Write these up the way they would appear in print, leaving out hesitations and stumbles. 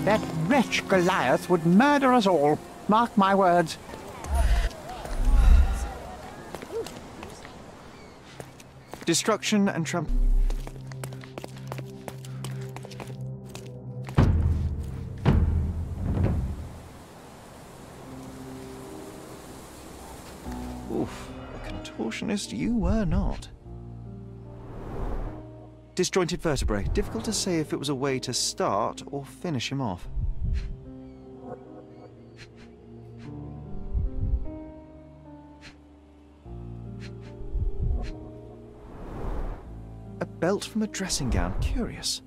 That wretch Goliath would murder us all. Mark my words. Destruction and Oof, a contortionist you were not. Disjointed vertebrae. Difficult to say if it was a way to start or finish him off. A belt from a dressing gown. Curious.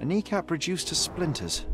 A kneecap reduced to splinters.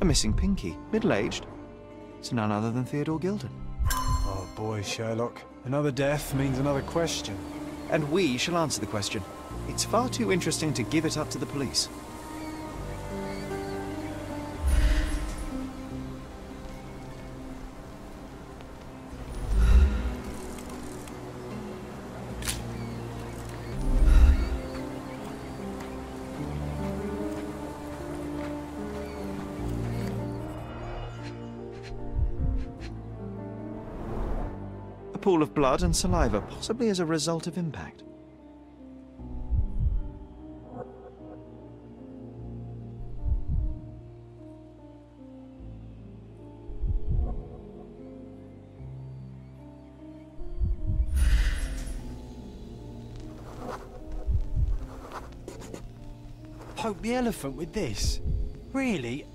A missing pinky, middle-aged. It's none other than Theodore Gilden. Oh boy, Sherlock. Another death means another question. And we shall answer the question. It's far too interesting to give it up to the police. Pool of blood and saliva, possibly as a result of impact. Poke the elephant with this? Really?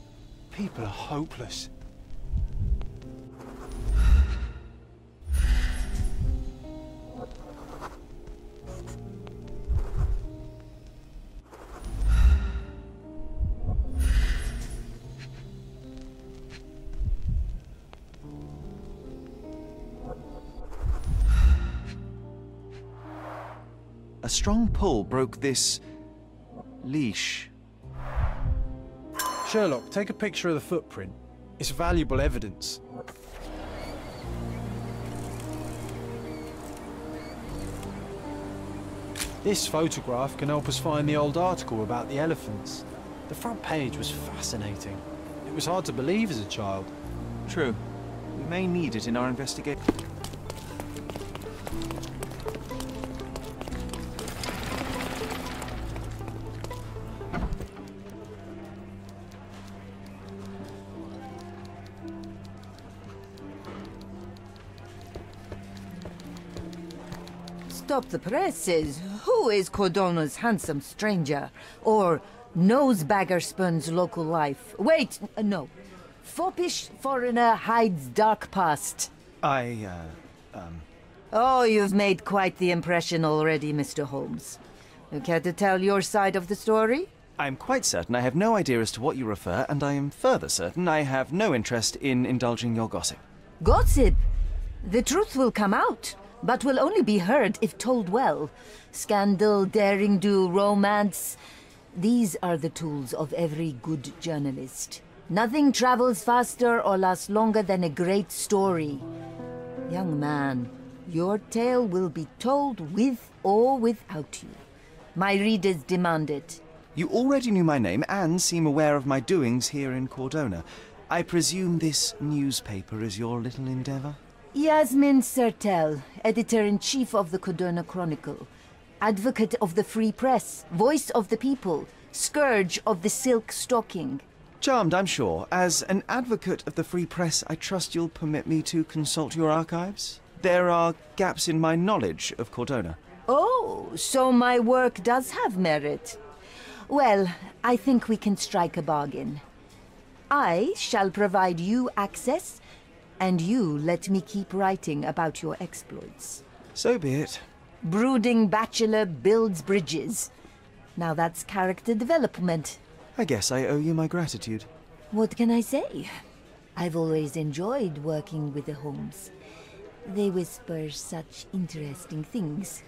People are hopeless. A strong pull broke this leash. Sherlock, take a picture of the footprint. It's valuable evidence. This photograph can help us find the old article about the elephants. The front page was fascinating. It was hard to believe as a child. True. We may need it in our investigation. Stop the presses. Who is Cordona's handsome stranger? Or nosebagger-spun's local life? Wait, no. Foppish foreigner hides dark past. Oh, you've made quite the impression already, Mr. Holmes. You care to tell your side of the story? I am quite certain I have no idea as to what you refer, and I am further certain I have no interest in indulging your gossip. Gossip? The truth will come out, but will only be heard if told well. Scandal, daring-do, romance. These are the tools of every good journalist. Nothing travels faster or lasts longer than a great story. Young man, your tale will be told with or without you. My readers demand it. You already knew my name and seem aware of my doings here in Cordona. I presume this newspaper is your little endeavor? Yasmin Sertel, editor-in-chief of the Cordona Chronicle. Advocate of the free press, voice of the people, scourge of the silk stocking. Charmed, I'm sure. As an advocate of the free press, I trust you'll permit me to consult your archives? There are gaps in my knowledge of Cordona. Oh, so my work does have merit. Well, I think we can strike a bargain. I shall provide you access, and you let me keep writing about your exploits. So be it. Brooding bachelor builds bridges. Now that's character development. I guess I owe you my gratitude. What can I say? I've always enjoyed working with the Holmes. They whisper such interesting things.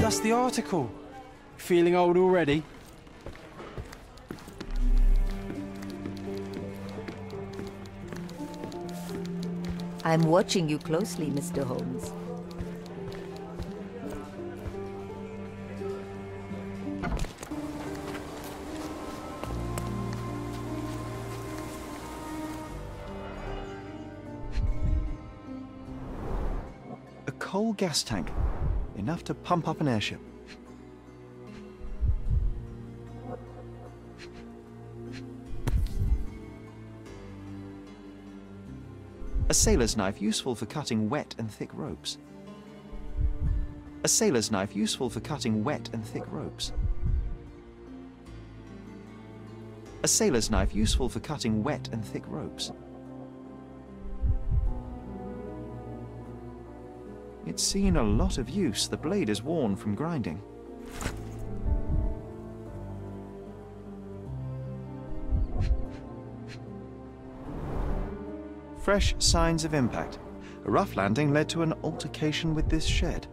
That's the article. Feeling old already? I'm watching you closely, Mr. Holmes. A coal gas tank. Enough to pump up an airship. A sailor's knife useful for cutting wet and thick ropes. A sailor's knife useful for cutting wet and thick ropes. A sailor's knife useful for cutting wet and thick ropes. It's seen a lot of use. The blade is worn from grinding. Fresh signs of impact. A rough landing led to an altercation with this shed.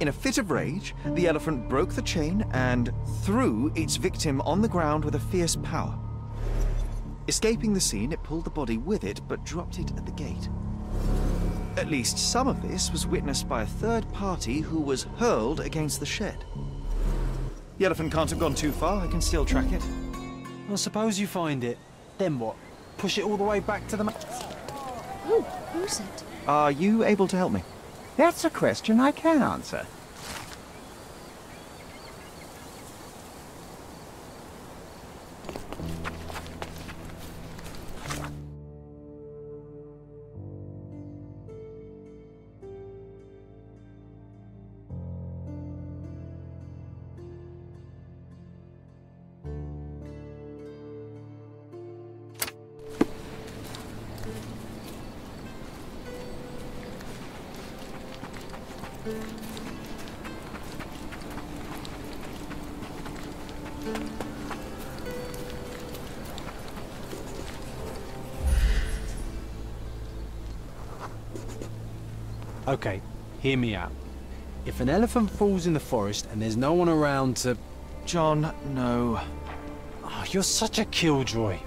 In a fit of rage, the elephant broke the chain and threw its victim on the ground with a fierce power. Escaping the scene, it pulled the body with it, but dropped it at the gate. At least some of this was witnessed by a third party who was hurled against the shed. The elephant can't have gone too far. I can still track it. Well, suppose you find it. Then what? Push it all the way back to the Who's it? Are you able to help me? That's a question I can answer. Okay, hear me out. If an elephant falls in the forest and there's no one around to... John, no. Oh, you're such a killjoy.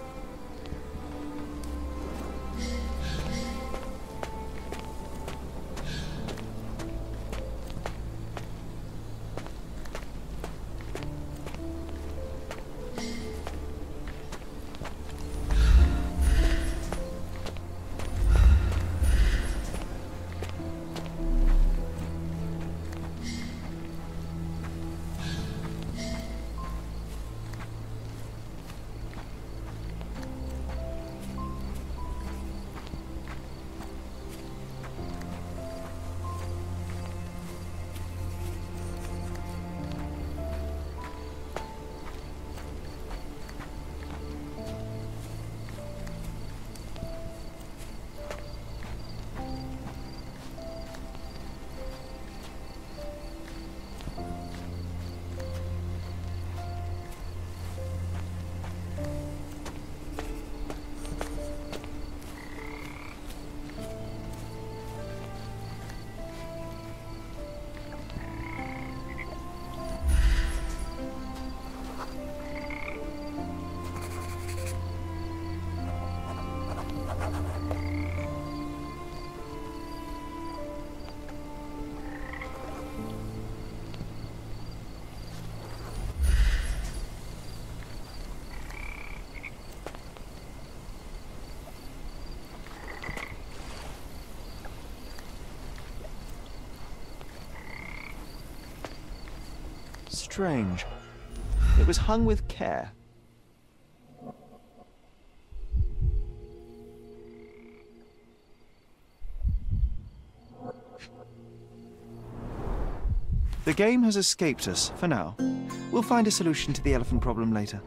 Strange. It was hung with care. The game has escaped us, for now. We'll find a solution to the elephant problem later.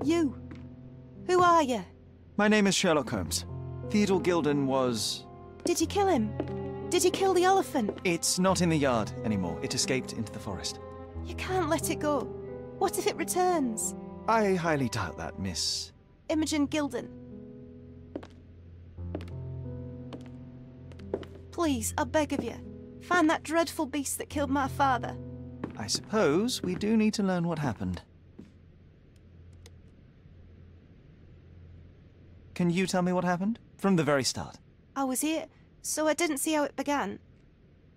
You? Who are you? My name is Sherlock Holmes. Theodore Gilden was... Did you kill him? Did you kill the elephant? It's not in the yard anymore. It escaped into the forest. You can't let it go. What if it returns? I highly doubt that, Miss... Imogen Gilden. Please, I beg of you, find that dreadful beast that killed my father. I suppose we do need to learn what happened. Can you tell me what happened? From the very start. I was here, so I didn't see how it began.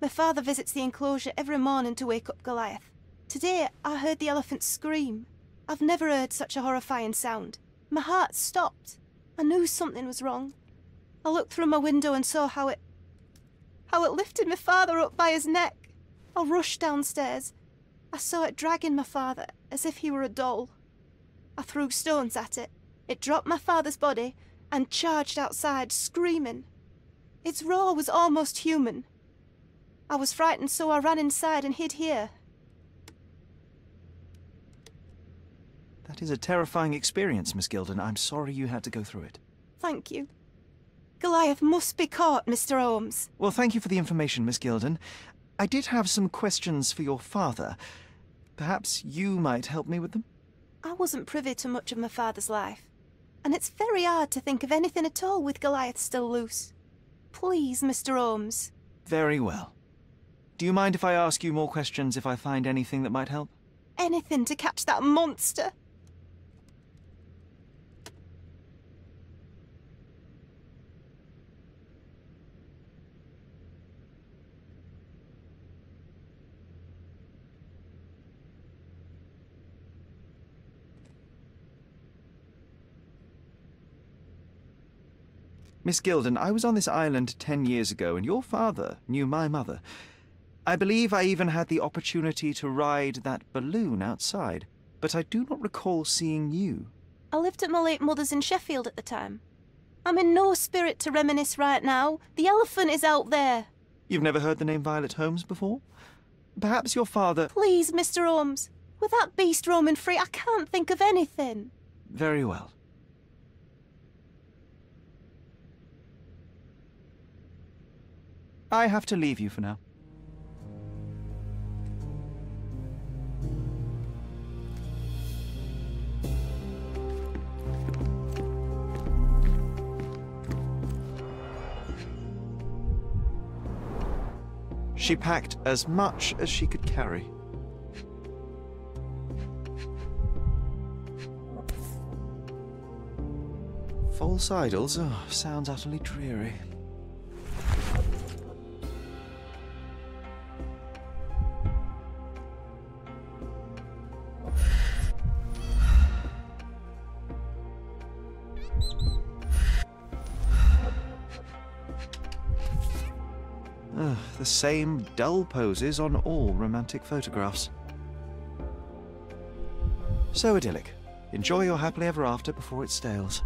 My father visits the enclosure every morning to wake up Goliath. Today, I heard the elephant scream. I've never heard such a horrifying sound. My heart stopped. I knew something was wrong. I looked through my window and saw how it lifted my father up by his neck. I rushed downstairs. I saw it dragging my father as if he were a doll. I threw stones at it. It dropped my father's body and charged outside, screaming. Its roar was almost human. I was frightened, so I ran inside and hid here. That is a terrifying experience, Miss Gilden. I'm sorry you had to go through it. Thank you. Goliath must be caught, Mr. Holmes. Well, thank you for the information, Miss Gilden. I did have some questions for your father. Perhaps you might help me with them? I wasn't privy to much of my father's life, and it's very hard to think of anything at all with Goliath still loose. Please, Mr. Holmes. Very well. Do you mind if I ask you more questions if I find anything that might help? Anything to catch that monster. Miss Gilden, I was on this island 10 years ago, and your father knew my mother. I believe I even had the opportunity to ride that balloon outside, but I do not recall seeing you. I lived at my late mother's in Sheffield at the time. I'm in no spirit to reminisce right now. The elephant is out there. You've never heard the name Violet Holmes before? Perhaps your father... Please, Mr. Holmes. With that beast roaming free, I can't think of anything. Very well. I have to leave you for now. She packed as much as she could carry. False idols? Oh, sounds utterly dreary. The same dull poses on all romantic photographs. So idyllic. Enjoy your happily ever after before it stales.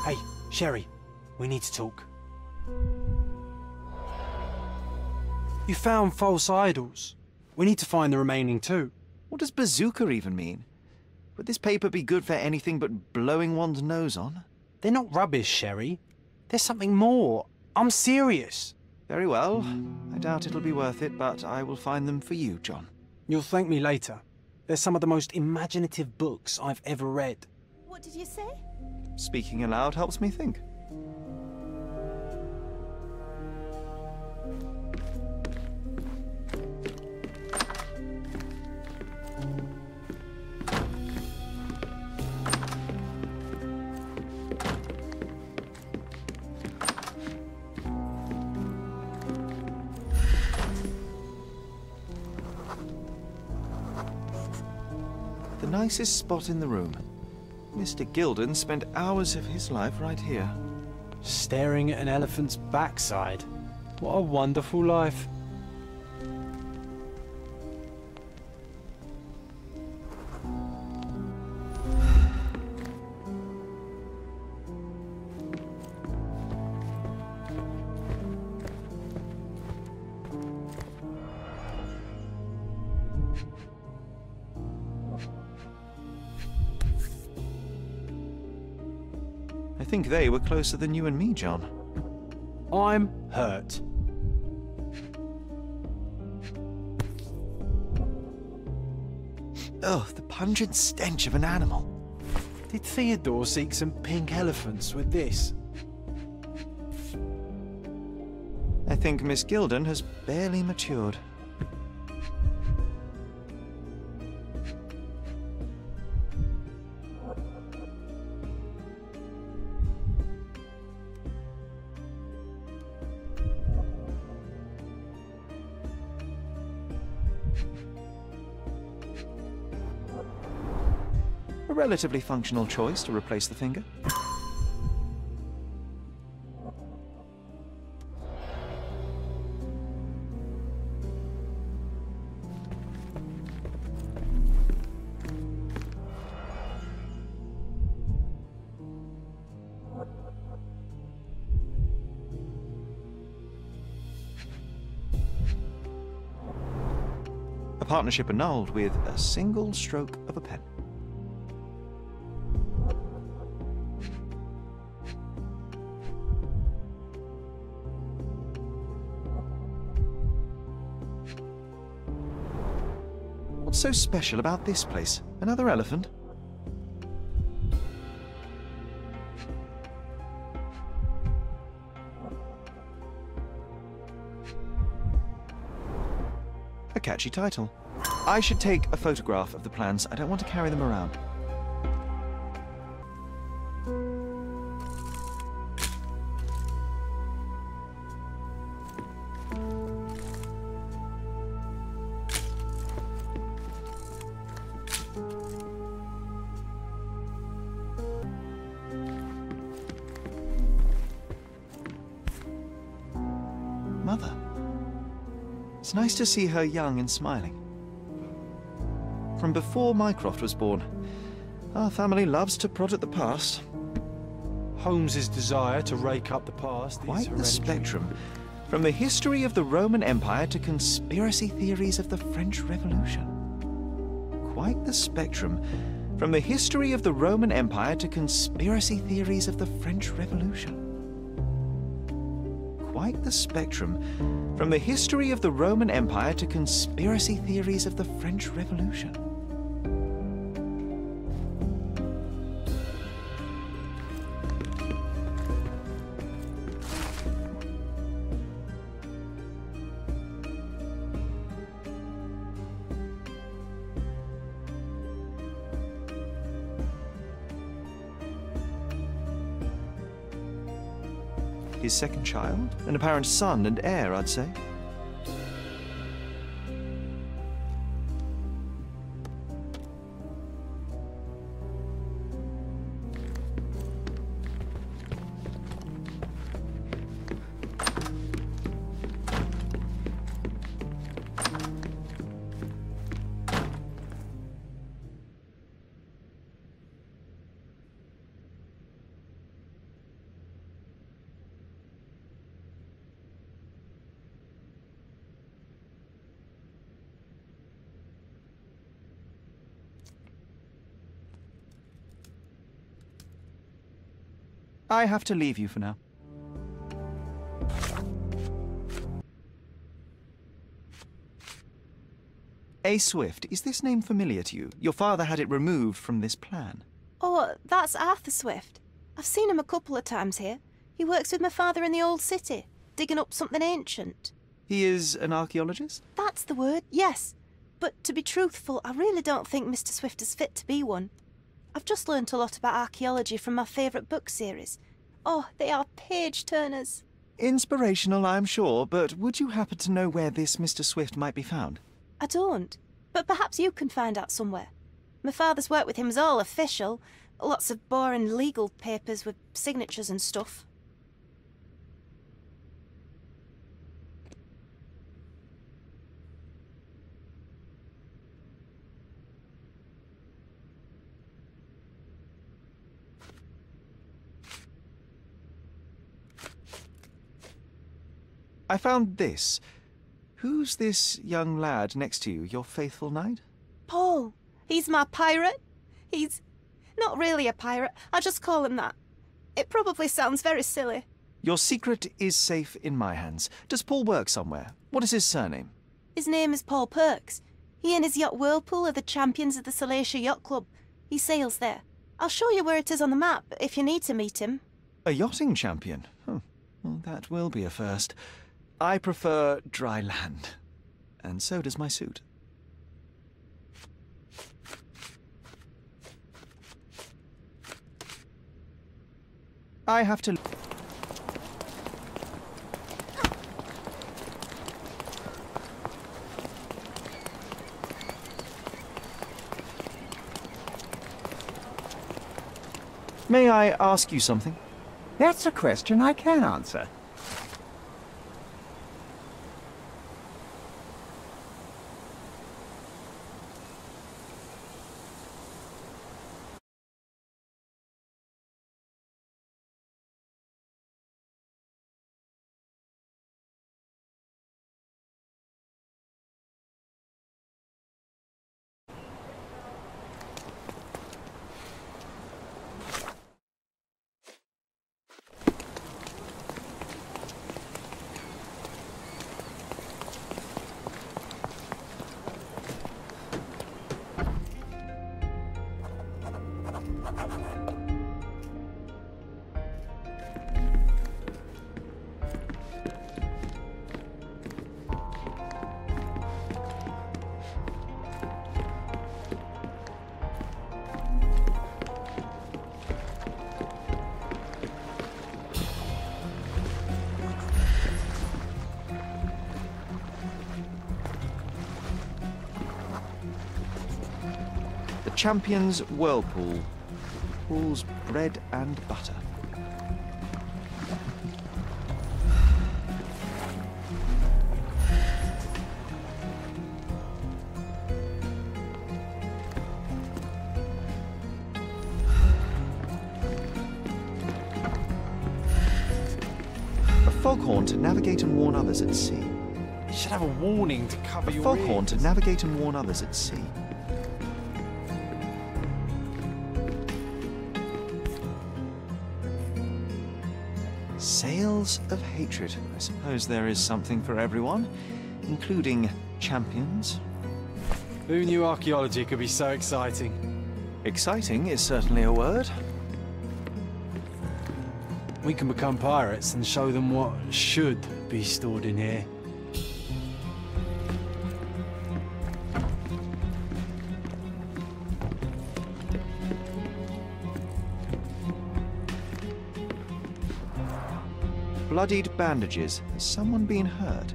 Hey, Sherry, we need to talk. You found false idols. We need to find the remaining two. What does bazooka even mean? Would this paper be good for anything but blowing one's nose on? They're not rubbish, Sherry. There's something more. I'm serious. Very well. I doubt it'll be worth it, but I will find them for you, John. You'll thank me later. They're some of the most imaginative books I've ever read. What did you say? Speaking aloud helps me think. The nicest spot in the room. Mr. Gilden spent hours of his life right here. Staring at an elephant's backside. What a wonderful life. I think they were closer than you and me, John. I'm hurt. Ugh, the pungent stench of an animal. Did Theodore seek some pink elephants with this? I think Miss Gilden has barely matured. A relatively functional choice to replace the finger. A partnership annulled with a single stroke of a pen. What's so special about this place? Another elephant? A catchy title. I should take a photograph of the plans. I don't want to carry them around. mother. It's nice to see her young and smiling. From before Mycroft was born, our family loves to prod at the past. Holmes's desire to rake up the past is Quite the hereditary. spectrum. From the history of the Roman Empire to conspiracy theories of the French Revolution. Quite the spectrum. From the history of the Roman Empire to conspiracy theories of the French Revolution. Quite the spectrum. From the history of the Roman Empire to conspiracy theories of the French Revolution. His second child, an apparent son and heir, I'd say. I have to leave you for now. A. Swift, is this name familiar to you? Your father had it removed from this plan. Oh, that's Arthur Swift. I've seen him a couple of times here. He works with my father in the old city, digging up something ancient. He is an archaeologist? That's the word, yes. But to be truthful, I really don't think Mr. Swift is fit to be one. I've just learnt a lot about archaeology from my favourite book series. Oh, they are page-turners. Inspirational, I'm sure, but would you happen to know where this Mr. Swift might be found? I don't, but perhaps you can find out somewhere. My father's work with him is all official. Lots of boring legal papers with signatures and stuff. I found this. Who's this young lad next to you, your faithful knight? Paul. He's my pirate. He's not really a pirate. I just call him that. It probably sounds very silly. Your secret is safe in my hands. Does Paul work somewhere? What is his surname? His name is Paul Perks. He and his yacht Whirlpool are the champions of the Ceea Yacht Club. He sails there. I'll show you where it is on the map if you need to meet him. A yachting champion? Well, that will be a first. I prefer dry land. And so does my suit. I have to... May I ask you something? That's a question I can answer. Champion's Whirlpool. Paul's bread and butter. foghorn to navigate and warn others at sea. You should have a warning to cover A your foghorn ears. to navigate and warn others at sea. Sails of hatred. I suppose there is something for everyone, including champions. Who knew archaeology could be so exciting? Exciting is certainly a word. We can become pirates and show them what should be stored in here. Bloodied bandages. Has someone been hurt?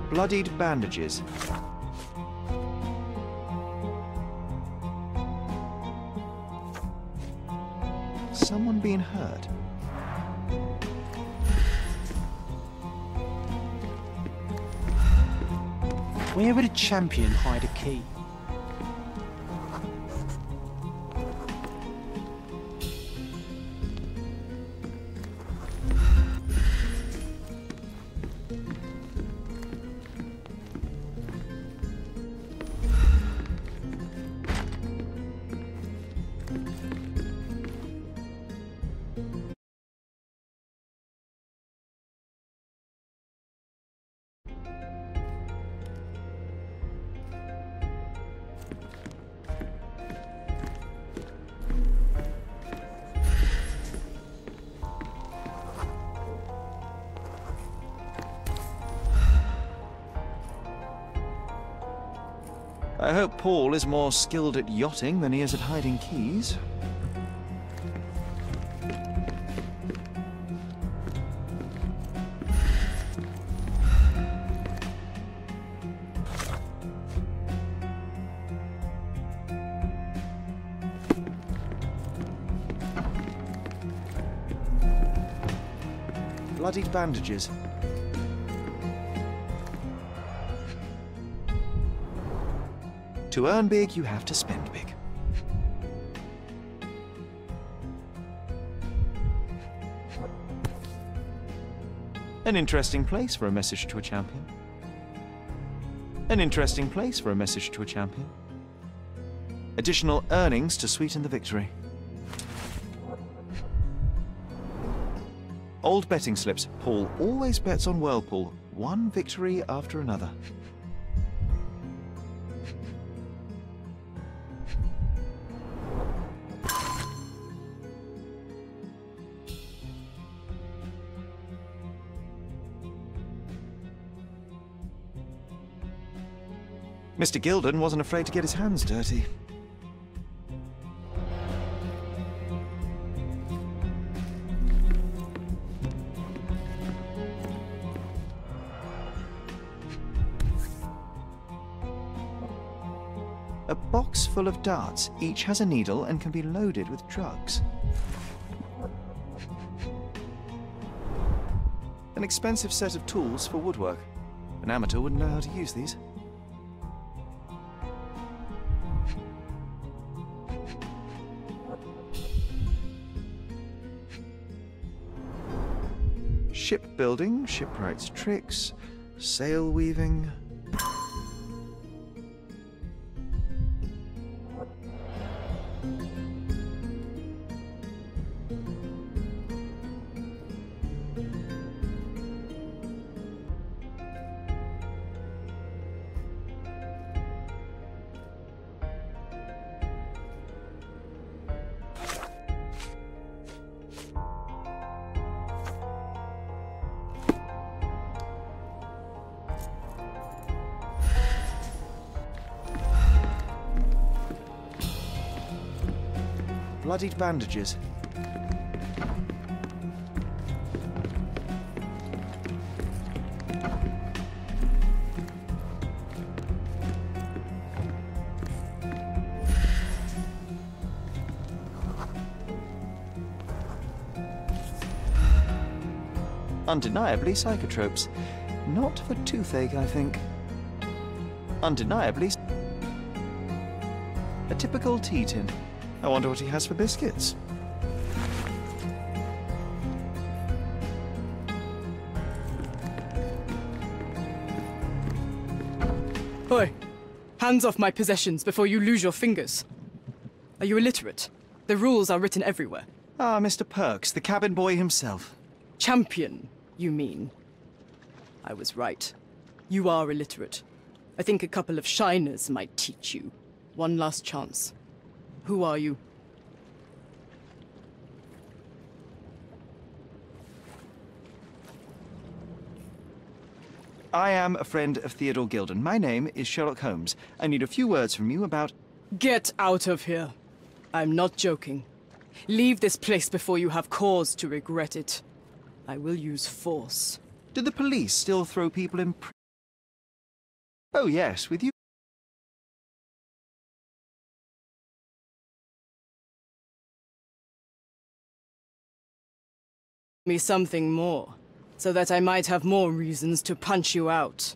Bloodied bandages. Someone being hurt? Where would a champion hide a key? I hope Paul is more skilled at yachting than he is at hiding keys. Bloodied bandages. To earn big, you have to spend big. An interesting place for a message to a champion. An interesting place for a message to a champion. Additional earnings to sweeten the victory. Old betting slips. Paul always bets on Whirlpool. One victory after another. Mr. Gilden wasn't afraid to get his hands dirty. A box full of darts. Each has a needle and can be loaded with drugs. An expensive set of tools for woodwork. An amateur wouldn't know how to use these. Shipbuilding, shipwright's tricks, sail weaving. Bloodied bandages. Undeniably psychotropes. Not for toothache, I think. Undeniably a typical tea tin. I wonder what he has for biscuits. Oi! Hands off my possessions before you lose your fingers. Are you illiterate? The rules are written everywhere. Ah, Mr. Perks, the cabin boy himself. Champion, you mean? I was right. You are illiterate. I think a couple of shiners might teach you. One last chance. Who are you? I am a friend of Theodore Gilden. My name is Sherlock Holmes. I need a few words from you about... Get out of here. I'm not joking. Leave this place before you have cause to regret it. I will use force. Do the police still throw people in prison? Oh yes, with you. Me something more, so that I might have more reasons to punch you out.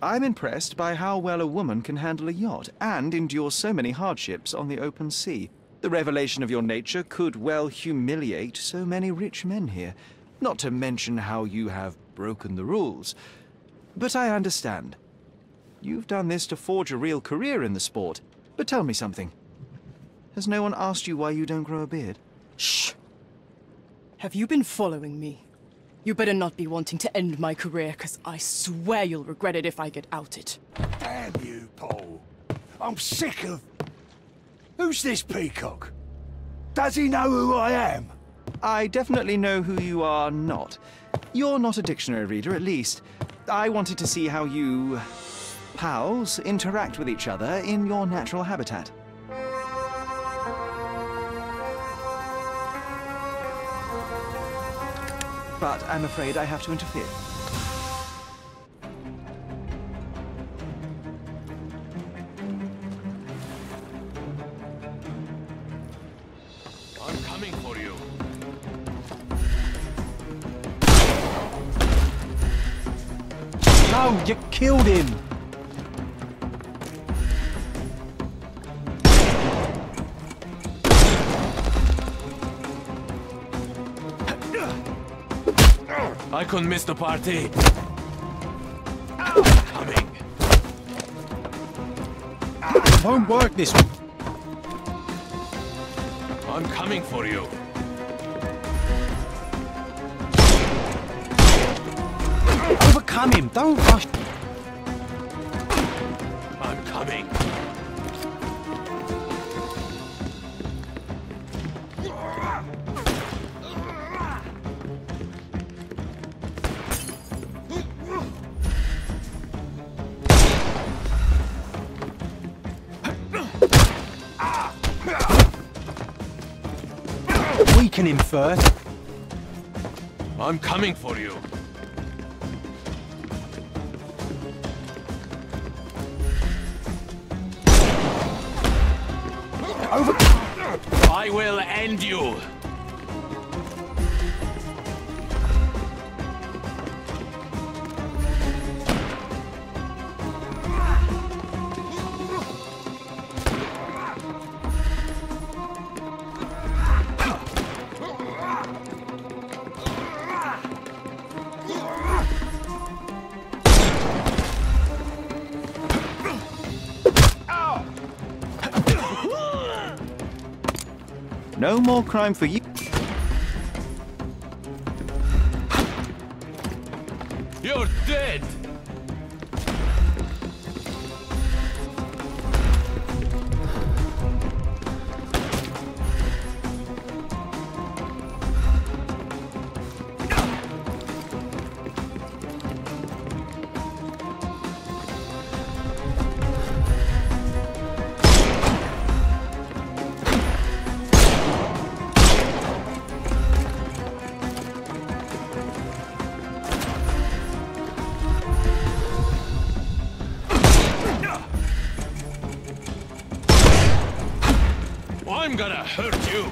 I'm impressed by how well a woman can handle a yacht and endure so many hardships on the open sea. The revelation of your nature could well humiliate so many rich men here, not to mention how you have broken the rules. But I understand. You've done this to forge a real career in the sport. But tell me something. Has no one asked you why you don't grow a beard? Shh! Have you been following me? You better not be wanting to end my career, 'cause I swear you'll regret it if I get outed. Damn you, Paul. I'm sick of... Who's this peacock? Does he know who I am? I definitely know who you are not. You're not a dictionary reader, at least. I wanted to see how you... pals interact with each other in your natural habitat. But I'm afraid I have to interfere. I'm coming for you. No, you killed him! I couldn't miss the party. Coming. It won't work this way. I'm coming for you. Overcome him, don't rush. I'm coming. Weaken him first. I'm coming for you. I will end you. No more crime for you. You're dead! I'm gonna hurt you!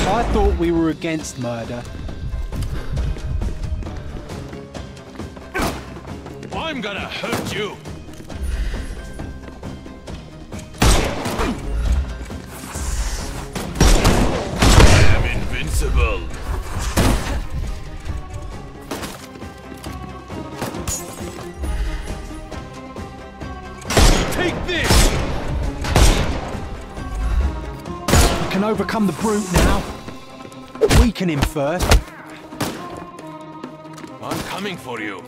I thought we were against murder. I'm gonna hurt you! I am invincible! Take this! We can overcome the brute now. Weaken him first. I'm coming for you.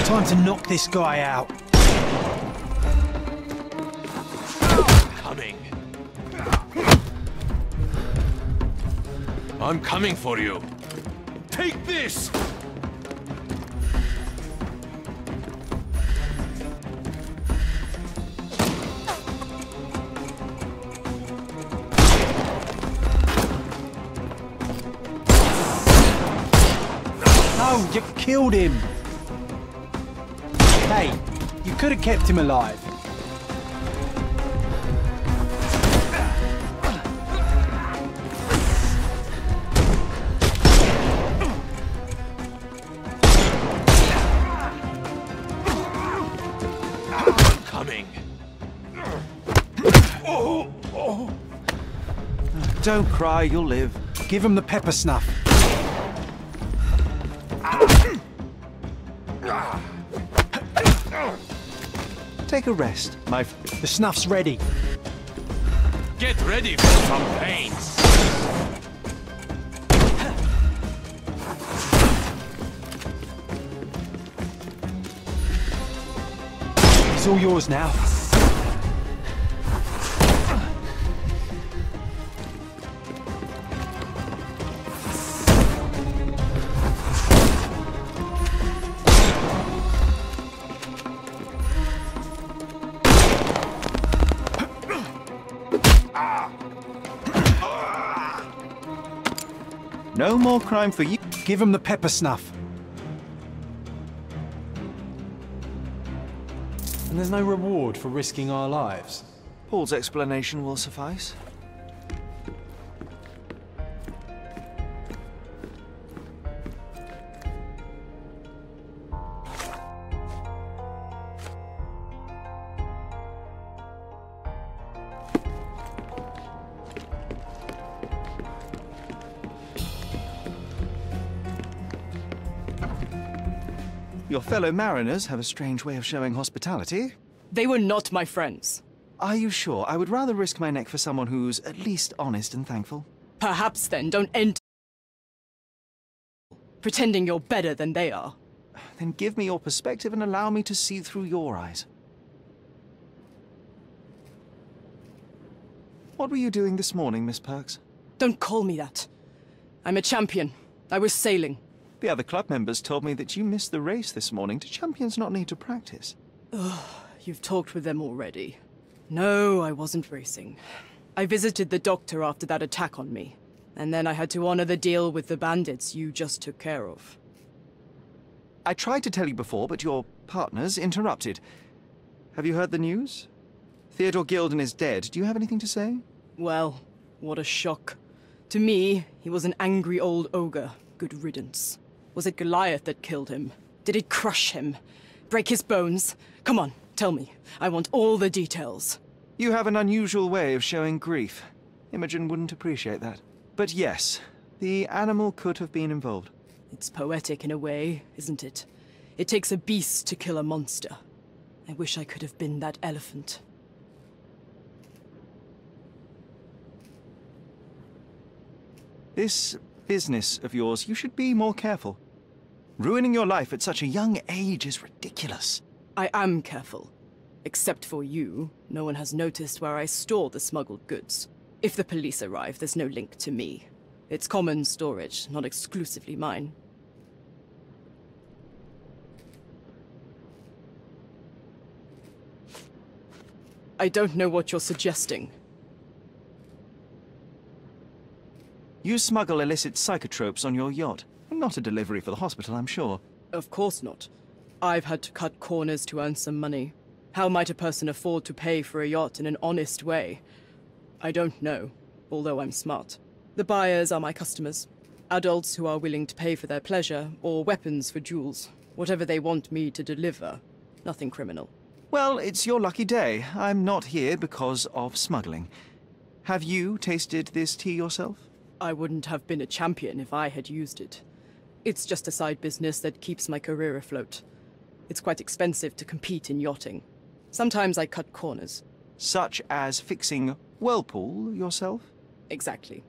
Time to knock this guy out. Coming. I'm coming for you. Take this! No, you killed him. Hey, you could have kept him alive. Coming. Don't cry, you'll live. Give him the pepper snuff. Take a rest, my The snuff's ready. Get ready for some pain. It's all yours now. No more crime for you. Give him the pepper snuff. And there's no reward for risking our lives. Paul's explanation will suffice. Your fellow mariners have a strange way of showing hospitality. They were not my friends. Are you sure? I would rather risk my neck for someone who's at least honest and thankful. Perhaps then don't end pretending you're better than they are. Then give me your perspective and allow me to see through your eyes. What were you doing this morning, Miss Perks? Don't call me that. I'm a champion. I was sailing. The other club members told me that you missed the race this morning. Do champions not need to practice? You've talked with them already. No, I wasn't racing. I visited the doctor after that attack on me. And then I had to honor the deal with the bandits you just took care of. I tried to tell you before, but your partners interrupted. Have you heard the news? Theodore Gilden is dead. Do you have anything to say? Well, what a shock. To me, he was an angry old ogre. Good riddance. Was it Goliath that killed him? Did it crush him? Break his bones? Come on, tell me. I want all the details. You have an unusual way of showing grief. Imogen wouldn't appreciate that. But yes, the animal could have been involved. It's poetic in a way, isn't it? It takes a beast to kill a monster. I wish I could have been that elephant. This business of yours, you should be more careful. Ruining your life at such a young age is ridiculous. I am careful. Except for you, no one has noticed where I store the smuggled goods. If the police arrive, there's no link to me. It's common storage, not exclusively mine. I don't know what you're suggesting. You smuggle illicit psychotropes on your yacht. Not a delivery for the hospital, I'm sure. Of course not. I've had to cut corners to earn some money. How might a person afford to pay for a yacht in an honest way? I don't know, although I'm smart. The buyers are my customers. Adults who are willing to pay for their pleasure, or weapons for jewels. Whatever they want me to deliver. Nothing criminal. Well, it's your lucky day. I'm not here because of smuggling. Have you tasted this tea yourself? I wouldn't have been a champion if I had used it. It's just a side business that keeps my career afloat. It's quite expensive to compete in yachting. Sometimes I cut corners. Such as fixing whirlpool yourself? Exactly.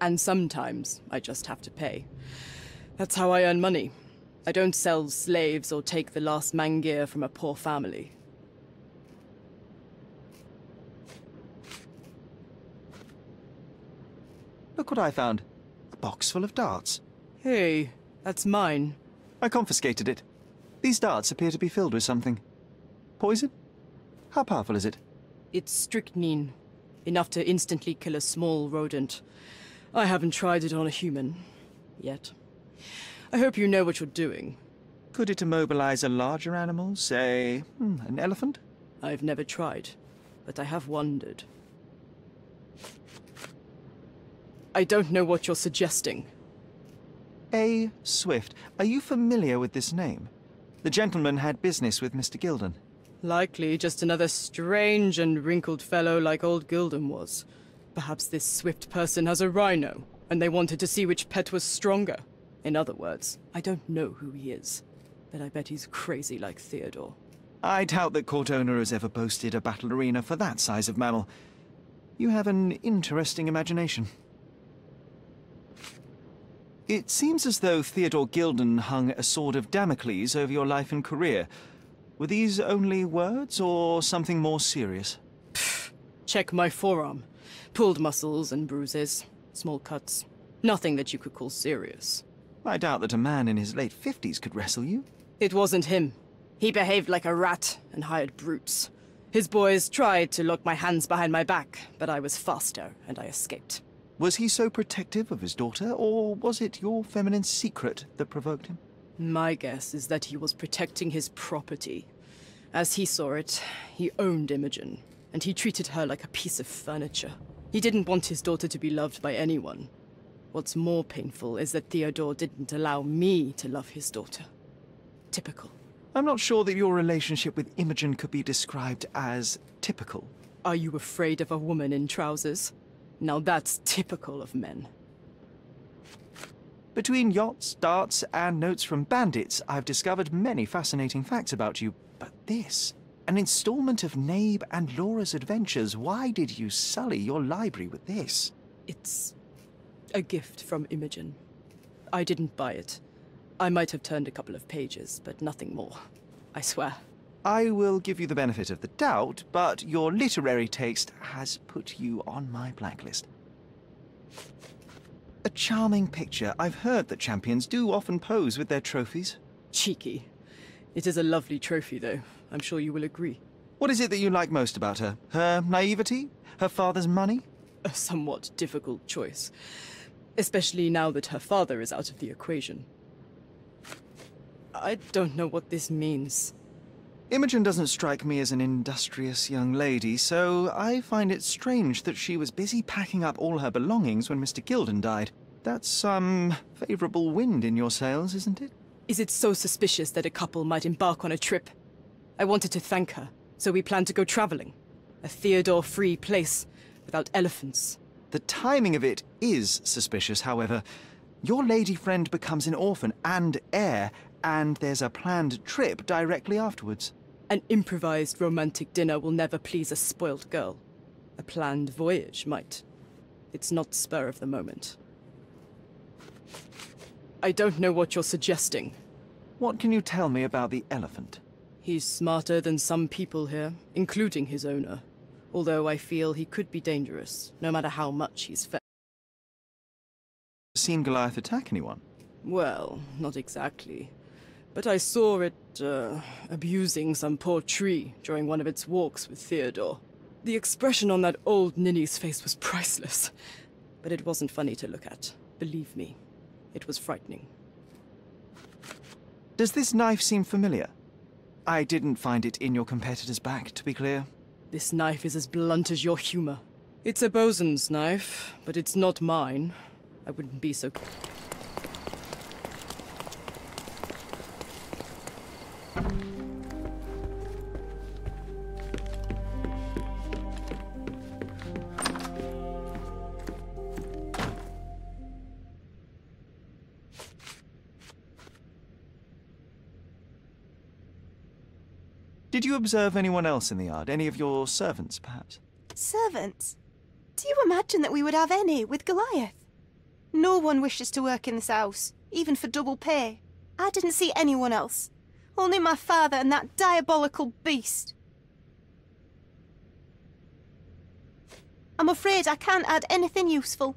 And sometimes I just have to pay. That's how I earn money. I don't sell slaves or take the last mangear from a poor family. Look what I found. A box full of darts. Hey, that's mine. I confiscated it. These darts appear to be filled with something. Poison? How powerful is it? It's strychnine. Enough to instantly kill a small rodent. I haven't tried it on a human. Yet. I hope you know what you're doing. Could it immobilize a larger animal, say, an elephant? I've never tried, but I have wondered. I don't know what you're suggesting. A. Swift. Are you familiar with this name? The gentleman had business with Mr. Gilden. Likely just another strange and wrinkled fellow like old Gilden was. Perhaps this Swift person has a rhino, and they wanted to see which pet was stronger. In other words, I don't know who he is, but I bet he's crazy like Theodore. I doubt that Cordona has ever boasted a battle arena for that size of mammal. You have an interesting imagination. It seems as though Theodore Gilden hung a sword of Damocles over your life and career. Were these only words, or something more serious? Pfft. Check my forearm. Pulled muscles and bruises. Small cuts. Nothing that you could call serious. I doubt that a man in his late 50s could wrestle you. It wasn't him. He behaved like a rat and hired brutes. His boys tried to lock my hands behind my back, but I was faster and I escaped. Was he so protective of his daughter, or was it your feminine secret that provoked him? My guess is that he was protecting his property. As he saw it, he owned Imogen, and he treated her like a piece of furniture. He didn't want his daughter to be loved by anyone. What's more painful is that Theodore didn't allow me to love his daughter. Typical. I'm not sure that your relationship with Imogen could be described as typical. Are you afraid of a woman in trousers? Now that's typical of men. Between yachts, darts, and notes from bandits, I've discovered many fascinating facts about you. But this, an installment of Nabe and Laura's adventures. Why did you sully your library with this? It's a gift from Imogen. I didn't buy it. I might have turned a couple of pages, but nothing more. I swear. I will give you the benefit of the doubt, but your literary taste has put you on my blacklist. A charming picture. I've heard that champions do often pose with their trophies. Cheeky. It is a lovely trophy, though. I'm sure you will agree. What is it that you like most about her? Her naivety? Her father's money? A somewhat difficult choice. Especially now that her father is out of the equation. I don't know what this means. Imogen doesn't strike me as an industrious young lady, so I find it strange that she was busy packing up all her belongings when Mr. Gilden died. That's some favorable wind in your sails, isn't it? Is it so suspicious that a couple might embark on a trip? I wanted to thank her, so we planned to go traveling. A Theodore-free place, without elephants. The timing of it is suspicious, however. Your lady friend becomes an orphan and heir And there's a planned trip directly afterwards. An improvised romantic dinner will never please a spoilt girl. A planned voyage might. It's not spur of the moment. I don't know what you're suggesting. What can you tell me about the elephant? He's smarter than some people here, including his owner. Although I feel he could be dangerous, no matter how much he's fed. Seen Goliath attack anyone? Well, not exactly. But I saw it, abusing some poor tree during one of its walks with Theodore. The expression on that old ninny's face was priceless. But it wasn't funny to look at. Believe me, it was frightening. Does this knife seem familiar? I didn't find it in your competitor's back, to be clear. This knife is as blunt as your humor. It's a bosun's knife, but it's not mine. I wouldn't be so... Did you observe anyone else in the yard? Any of your servants, perhaps? Servants? Do you imagine that we would have any with Goliath? No one wishes to work in this house, even for double pay. I didn't see anyone else. Only my father and that diabolical beast. I'm afraid I can't add anything useful.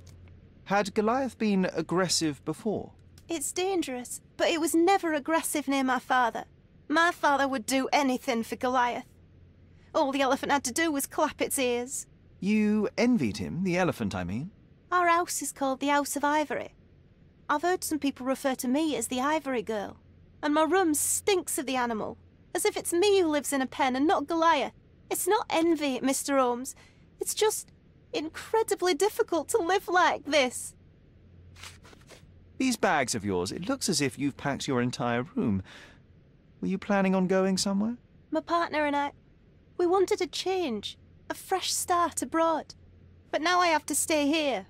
Had Goliath been aggressive before? It's dangerous, but it was never aggressive near my father. My father would do anything for Goliath. All the elephant had to do was clap its ears. You envied him, the elephant, I mean? Our house is called the House of Ivory. I've heard some people refer to me as the Ivory Girl, and my room stinks of the animal, as if it's me who lives in a pen and not Goliath. It's not envy, Mr. Holmes. It's just incredibly difficult to live like this. These bags of yours, it looks as if you've packed your entire room. Were you planning on going somewhere? My partner and I, we wanted a change, a fresh start abroad. But now I have to stay here.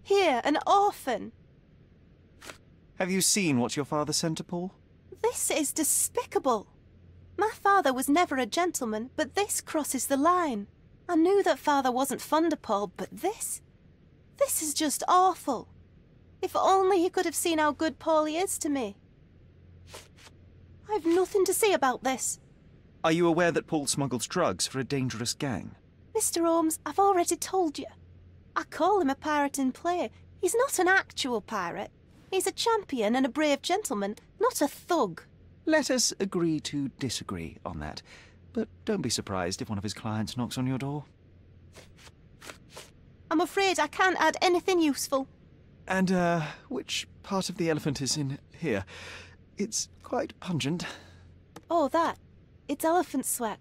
Here, an orphan. Have you seen what your father sent to Paul? This is despicable. My father was never a gentleman, but this crosses the line. I knew that father wasn't fond of Paul, but this is just awful. If only he could have seen how good Paulie is to me. I've nothing to say about this. Are you aware that Paul smuggles drugs for a dangerous gang? Mr. Holmes, I've already told you. I call him a pirate in play. He's not an actual pirate. He's a champion and a brave gentleman, not a thug. Let us agree to disagree on that. But don't be surprised if one of his clients knocks on your door. I'm afraid I can't add anything useful. And, which part of the elephant is in here? It's quite pungent. Oh, that. It's elephant sweat.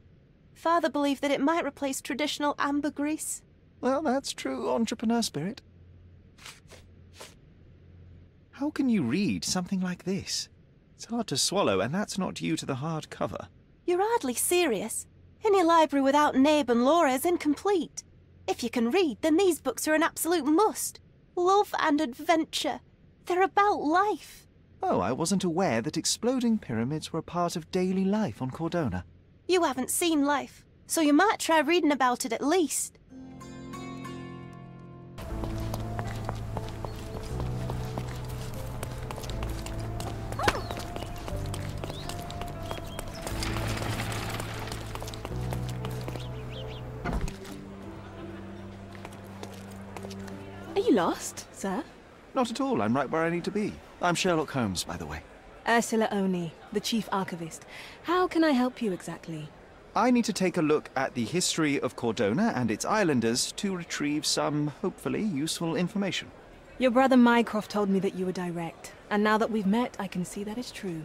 Father believed that it might replace traditional ambergris. Well, that's true entrepreneur spirit. How can you read something like this? It's hard to swallow, and that's not due to the hard cover. You're hardly serious. Any library without Nabe and Laura is incomplete. If you can read, then these books are an absolute must. Love and adventure. They're about life. Oh, I wasn't aware that exploding pyramids were a part of daily life on Cordona. You haven't seen life, so you might try reading about it at least. Are you lost, sir? Not at all. I'm right where I need to be. I'm Sherlock Holmes, by the way. Ursula Oni, the chief archivist. How can I help you exactly? I need to take a look at the history of Cordona and its islanders to retrieve some, hopefully, useful information. Your brother Mycroft told me that you were direct, and now that we've met, I can see that is true.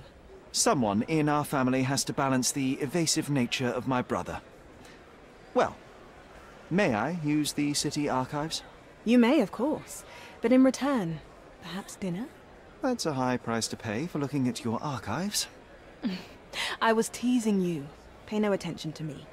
Someone in our family has to balance the evasive nature of my brother. Well, may I use the city archives? You may, of course, but in return, perhaps dinner? That's a high price to pay for looking at your archives. I was teasing you. Pay no attention to me.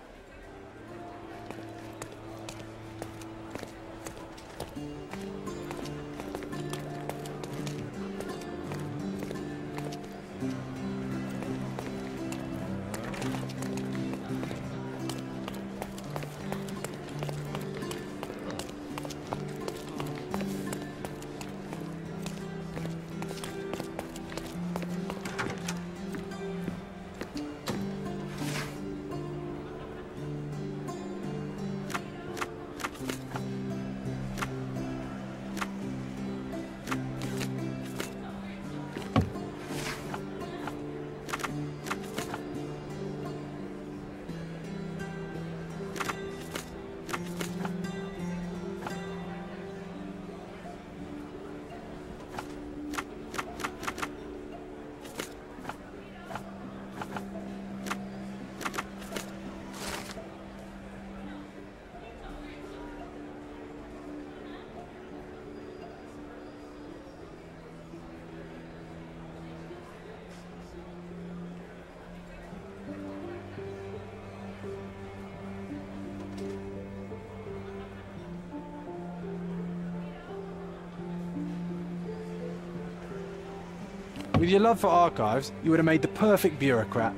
With your love for archives, you would have made the perfect bureaucrat.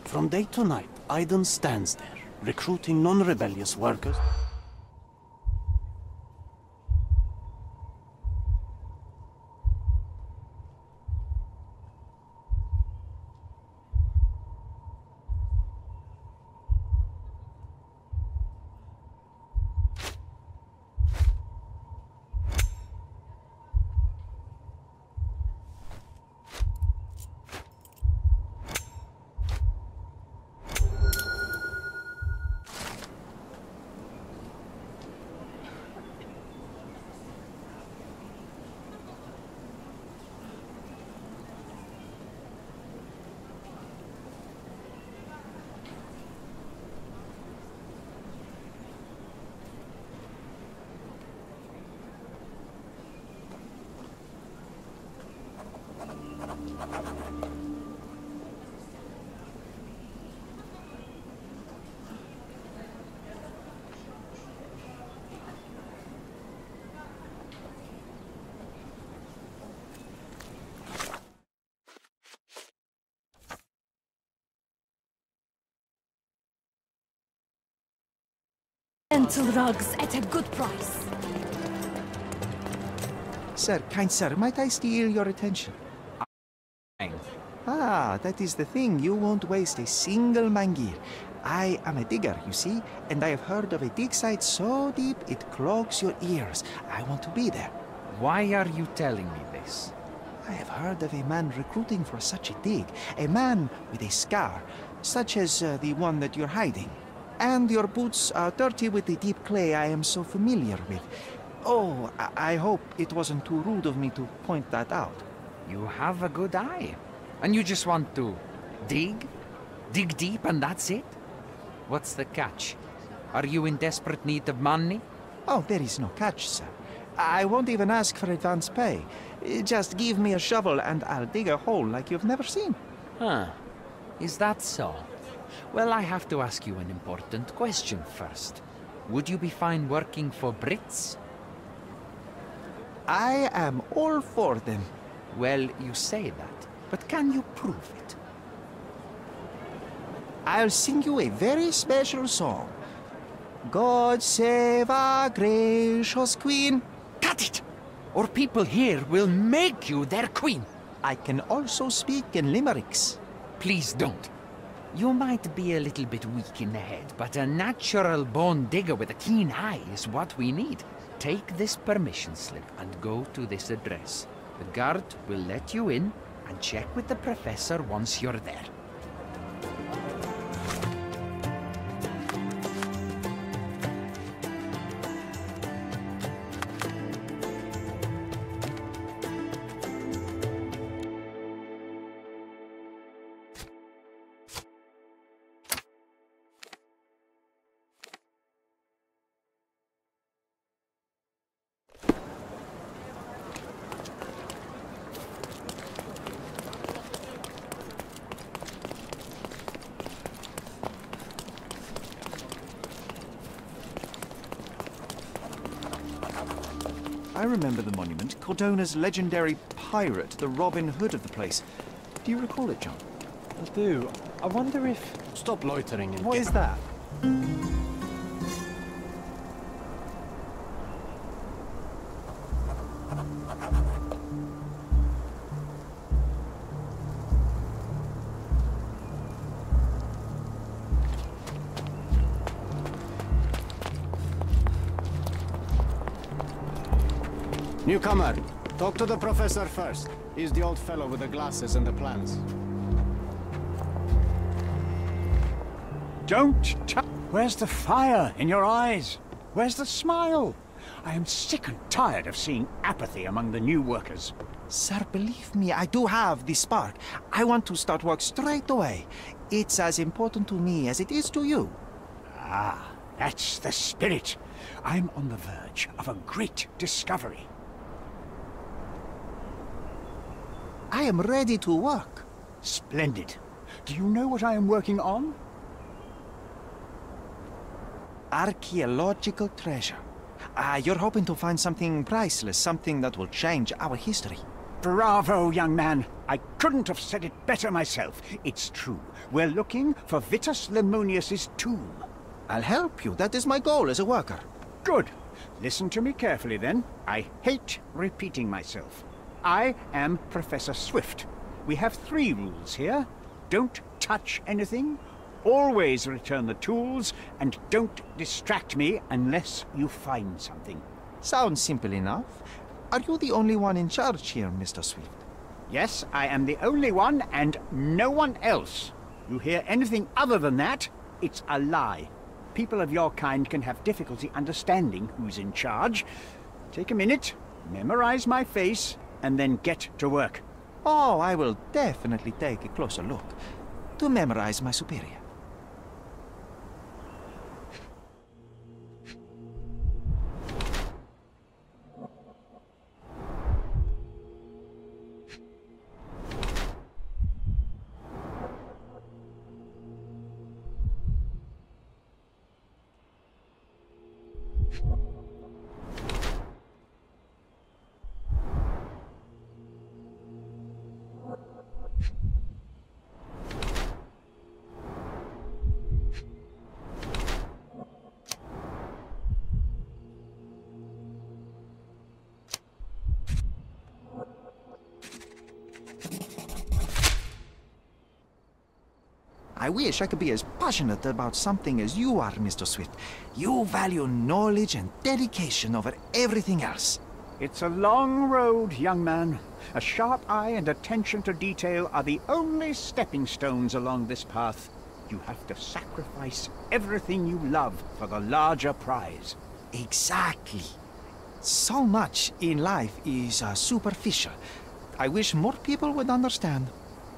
From day to night, Aiden stands there, recruiting non-rebellious workers. Gentle rugs at a good price. Sir, kind sir, might I steal your attention? Ah, that is the thing. You won't waste a single mangir. I am a digger, you see, and I have heard of a dig site so deep it clogs your ears. I want to be there. Why are you telling me this? I have heard of a man recruiting for such a dig. A man with a scar, such as the one that you're hiding. And your boots are dirty with the deep clay I am so familiar with. Oh, I hope it wasn't too rude of me to point that out. You have a good eye. And you just want to dig? Dig deep and that's it? What's the catch? Are you in desperate need of money? Oh, there is no catch, sir. I won't even ask for advance pay. Just give me a shovel and I'll dig a hole like you've never seen. Huh. Is that so? Well, I have to ask you an important question first. Would you be fine working for Brits? I am all for them. Well, you say that, but can you prove it? I'll sing you a very special song. God save our gracious queen. Cut it! Or people here will make you their queen. I can also speak in limericks. Please don't. You might be a little bit weak in the head, but a natural born digger with a keen eye is what we need. Take this permission slip and go to this address. The guard will let you in and check with the professor once you're there. I remember the monument, Cordona's legendary pirate, the Robin Hood of the place. Do you recall it, John? I do. I wonder if... Stop loitering and What get... is that? Newcomer, talk to the professor first. He's the old fellow with the glasses and the plans. Don't touch. Where's the fire in your eyes? Where's the smile? I am sick and tired of seeing apathy among the new workers. Sir, believe me, I do have the spark. I want to start work straight away. It's as important to me as it is to you. Ah, that's the spirit. I'm on the verge of a great discovery. I am ready to work. Splendid. Do you know what I am working on? Archaeological treasure. You're hoping to find something priceless, something that will change our history. Bravo, young man. I couldn't have said it better myself. It's true. We're looking for Vitus Lemonius's tomb. I'll help you. That is my goal as a worker. Good. Listen to me carefully, then. I hate repeating myself. I am Professor Swift. We have 3 rules here. Don't touch anything, always return the tools, and don't distract me unless you find something. Sounds simple enough. Are you the only one in charge here, Mr. Swift? Yes, I am the only one, and no one else. You hear anything other than that, it's a lie. People of your kind can have difficulty understanding who's in charge. Take a minute, memorize my face, and then get to work. Oh, I will definitely take a closer look to memorize my superior. I wish I could be as passionate about something as you are, Mr. Swift. You value knowledge and dedication over everything else. It's a long road, young man. A sharp eye and attention to detail are the only stepping stones along this path. You have to sacrifice everything you love for the larger prize. Exactly. So much in life is superficial. I wish more people would understand.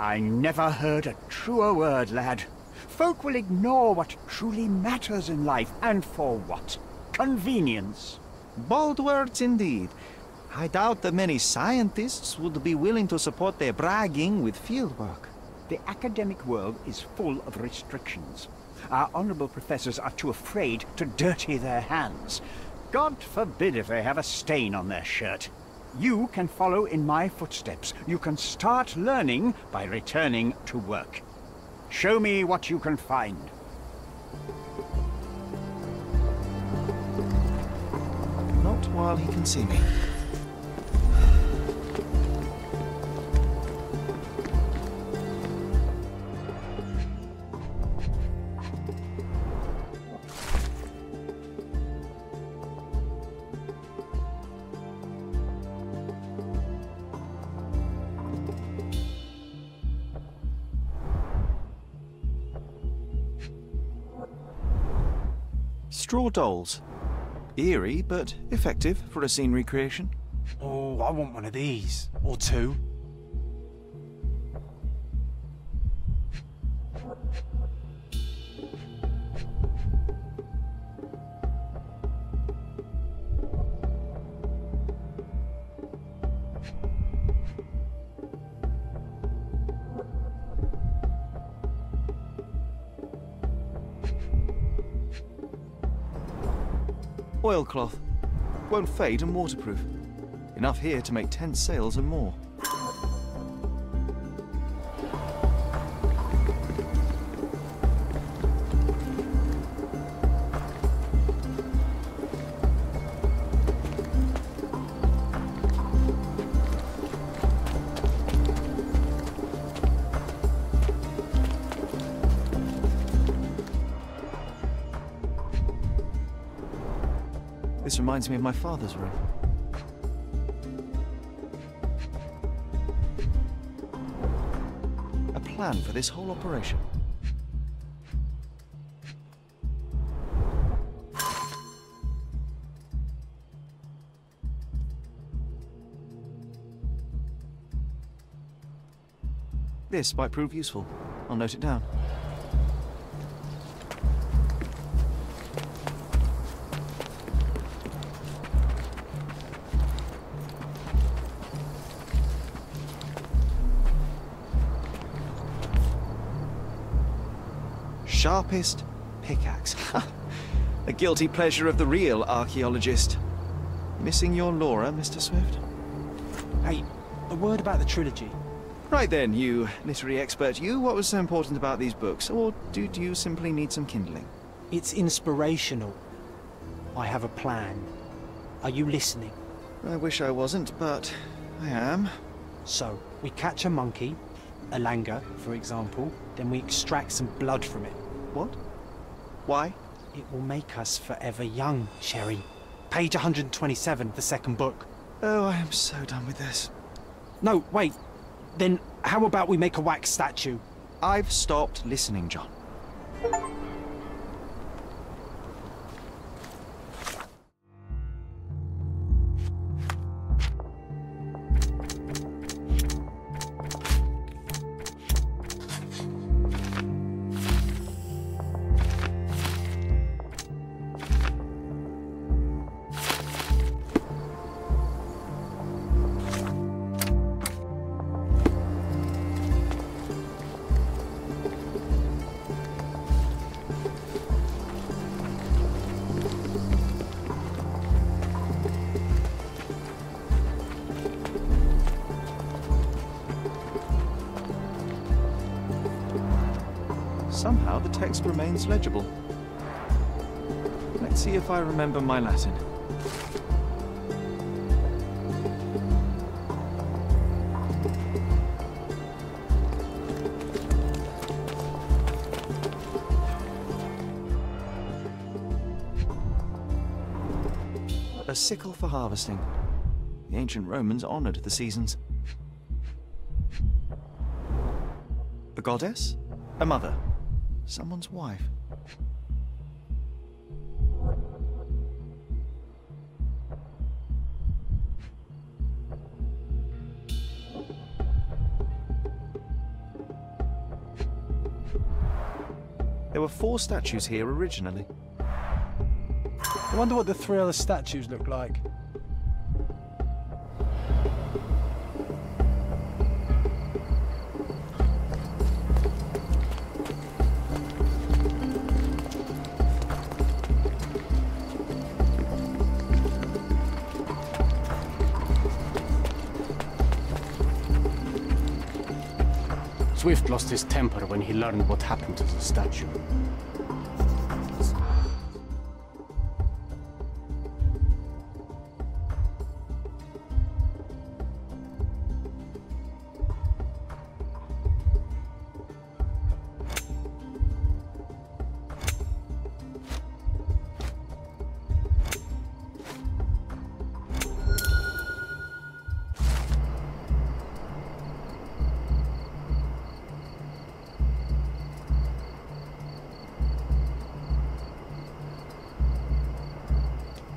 I never heard a truer word, lad. Folk will ignore what truly matters in life, and for what? Convenience. Bold words indeed. I doubt that many scientists would be willing to support their bragging with fieldwork. The academic world is full of restrictions. Our honorable professors are too afraid to dirty their hands. God forbid if they have a stain on their shirt. You can follow in my footsteps. You can start learning by returning to work. Show me what you can find. Not while he can see me. Straw dolls. Eerie, but effective for a scene recreation. Oh, I want one of these. Or 2. Oilcloth. Won't fade and waterproof. Enough here to make 10 sails and more. This reminds me of my father's room. A plan for this whole operation. This might prove useful. I'll note it down. Sharpest pickaxe. A guilty pleasure of the real archaeologist. Missing your Laura, Mr. Swift? Hey, a word about the trilogy. Right then, you literary expert, what was so important about these books? Or do you simply need some kindling? It's inspirational. I have a plan. Are you listening? I wish I wasn't, but I am. So, we catch a monkey, a langur, for example, then we extract some blood from it. What? Why? It will make us forever young, Sherry. Page 127, the second book. Oh, I am so done with this. No, wait. Then how about we make a wax statue? I've stopped listening, John. Somehow the text remains legible. Let's see if I remember my Latin. A sickle for harvesting. The ancient Romans honored the seasons. A goddess? A mother? Someone's wife? There were 4 statues here originally. I wonder what the 3 other statues look like. Swift lost his temper when he learned what happened to the statue.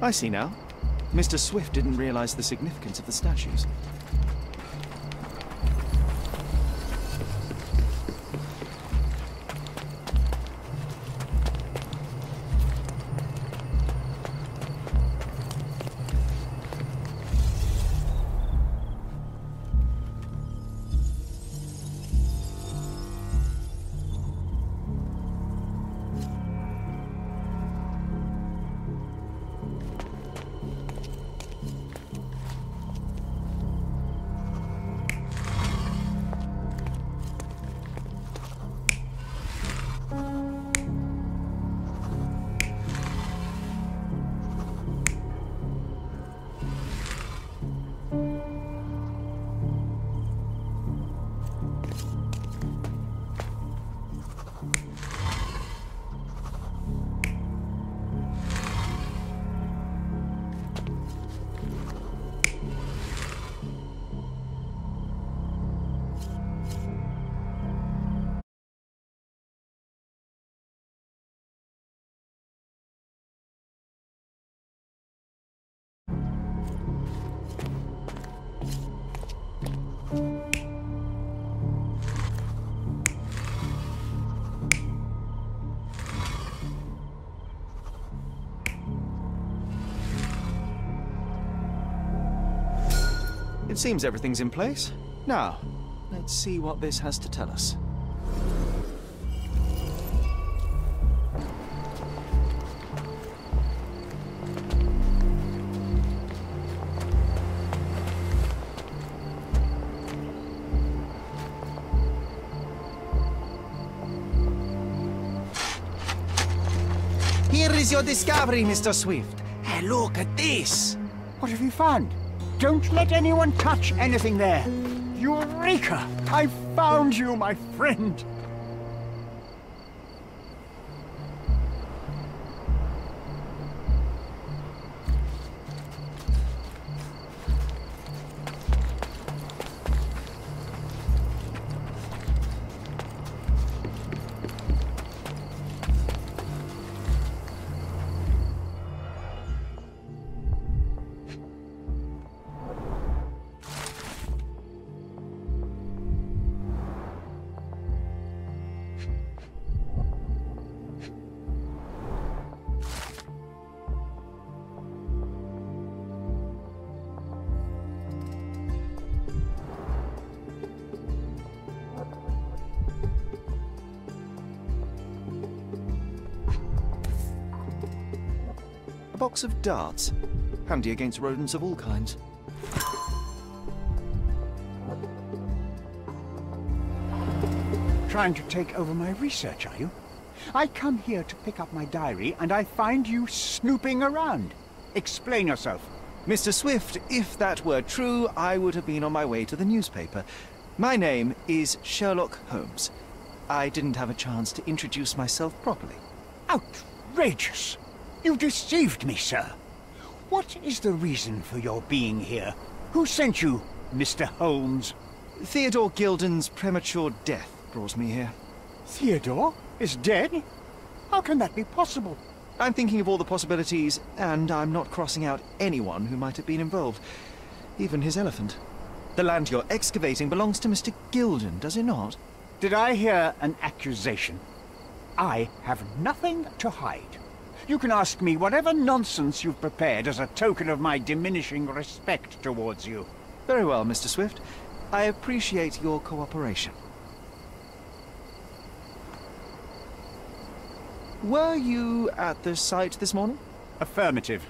I see now. Mr. Swift didn't realize the significance of the statues. It seems everything's in place. Now, let's see what this has to tell us. Here is your discovery, Mr. Swift. Hey, look at this. What have you found? Don't let anyone touch anything there. Eureka! I found you, my friend. Box of darts. Handy against rodents of all kinds. Trying to take over my research, are you? I come here to pick up my diary, and I find you snooping around. Explain yourself. Mr. Swift, if that were true, I would have been on my way to the newspaper. My name is Sherlock Holmes. I didn't have a chance to introduce myself properly. Outrageous! You deceived me, sir. What is the reason for your being here? Who sent you, Mr. Holmes? Theodore Gilden's premature death brought me here. Theodore is dead? How can that be possible? I'm thinking of all the possibilities, and I'm not crossing out anyone who might have been involved. Even his elephant. The land you're excavating belongs to Mr. Gilden, does it not? Did I hear an accusation? I have nothing to hide. You can ask me whatever nonsense you've prepared as a token of my diminishing respect towards you. Very well, Mr. Swift. I appreciate your cooperation. Were you at the site this morning? Affirmative.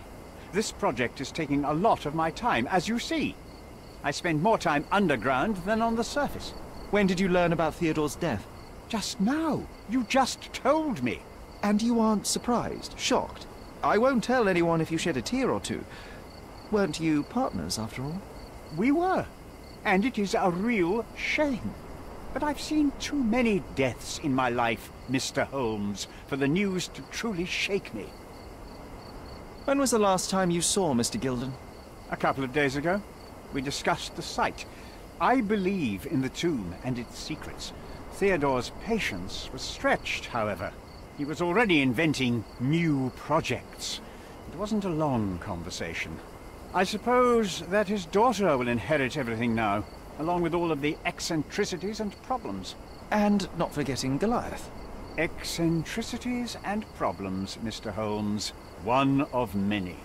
This project is taking a lot of my time, as you see. I spend more time underground than on the surface. When did you learn about Theodore's death? Just now. You just told me. And you aren't surprised, shocked? I won't tell anyone if you shed a tear or two. Weren't you partners, after all? We were. And it is a real shame. But I've seen too many deaths in my life, Mr. Holmes, for the news to truly shake me. When was the last time you saw Mr. Gilden? A couple of days ago. We discussed the site. I believe in the tomb and its secrets. Theodore's patience was stretched, however. He was already inventing new projects. It wasn't a long conversation. I suppose that his daughter will inherit everything now, along with all of the eccentricities and problems. And not forgetting Goliath. Eccentricities and problems, Mr. Holmes. One of many.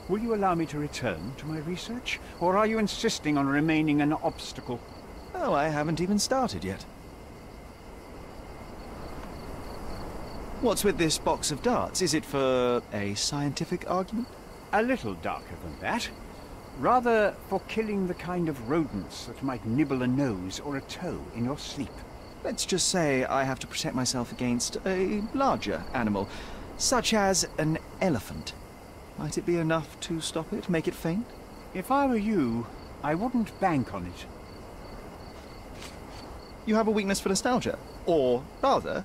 Will you allow me to return to my research, or are you insisting on remaining an obstacle? Oh, I haven't even started yet. What's with this box of darts? Is it for a scientific argument? A little darker than that. Rather for killing the kind of rodents that might nibble a nose or a toe in your sleep. Let's just say I have to protect myself against a larger animal, such as an elephant. Might it be enough to stop it, make it faint? If I were you, I wouldn't bank on it. You have a weakness for nostalgia? Or, rather,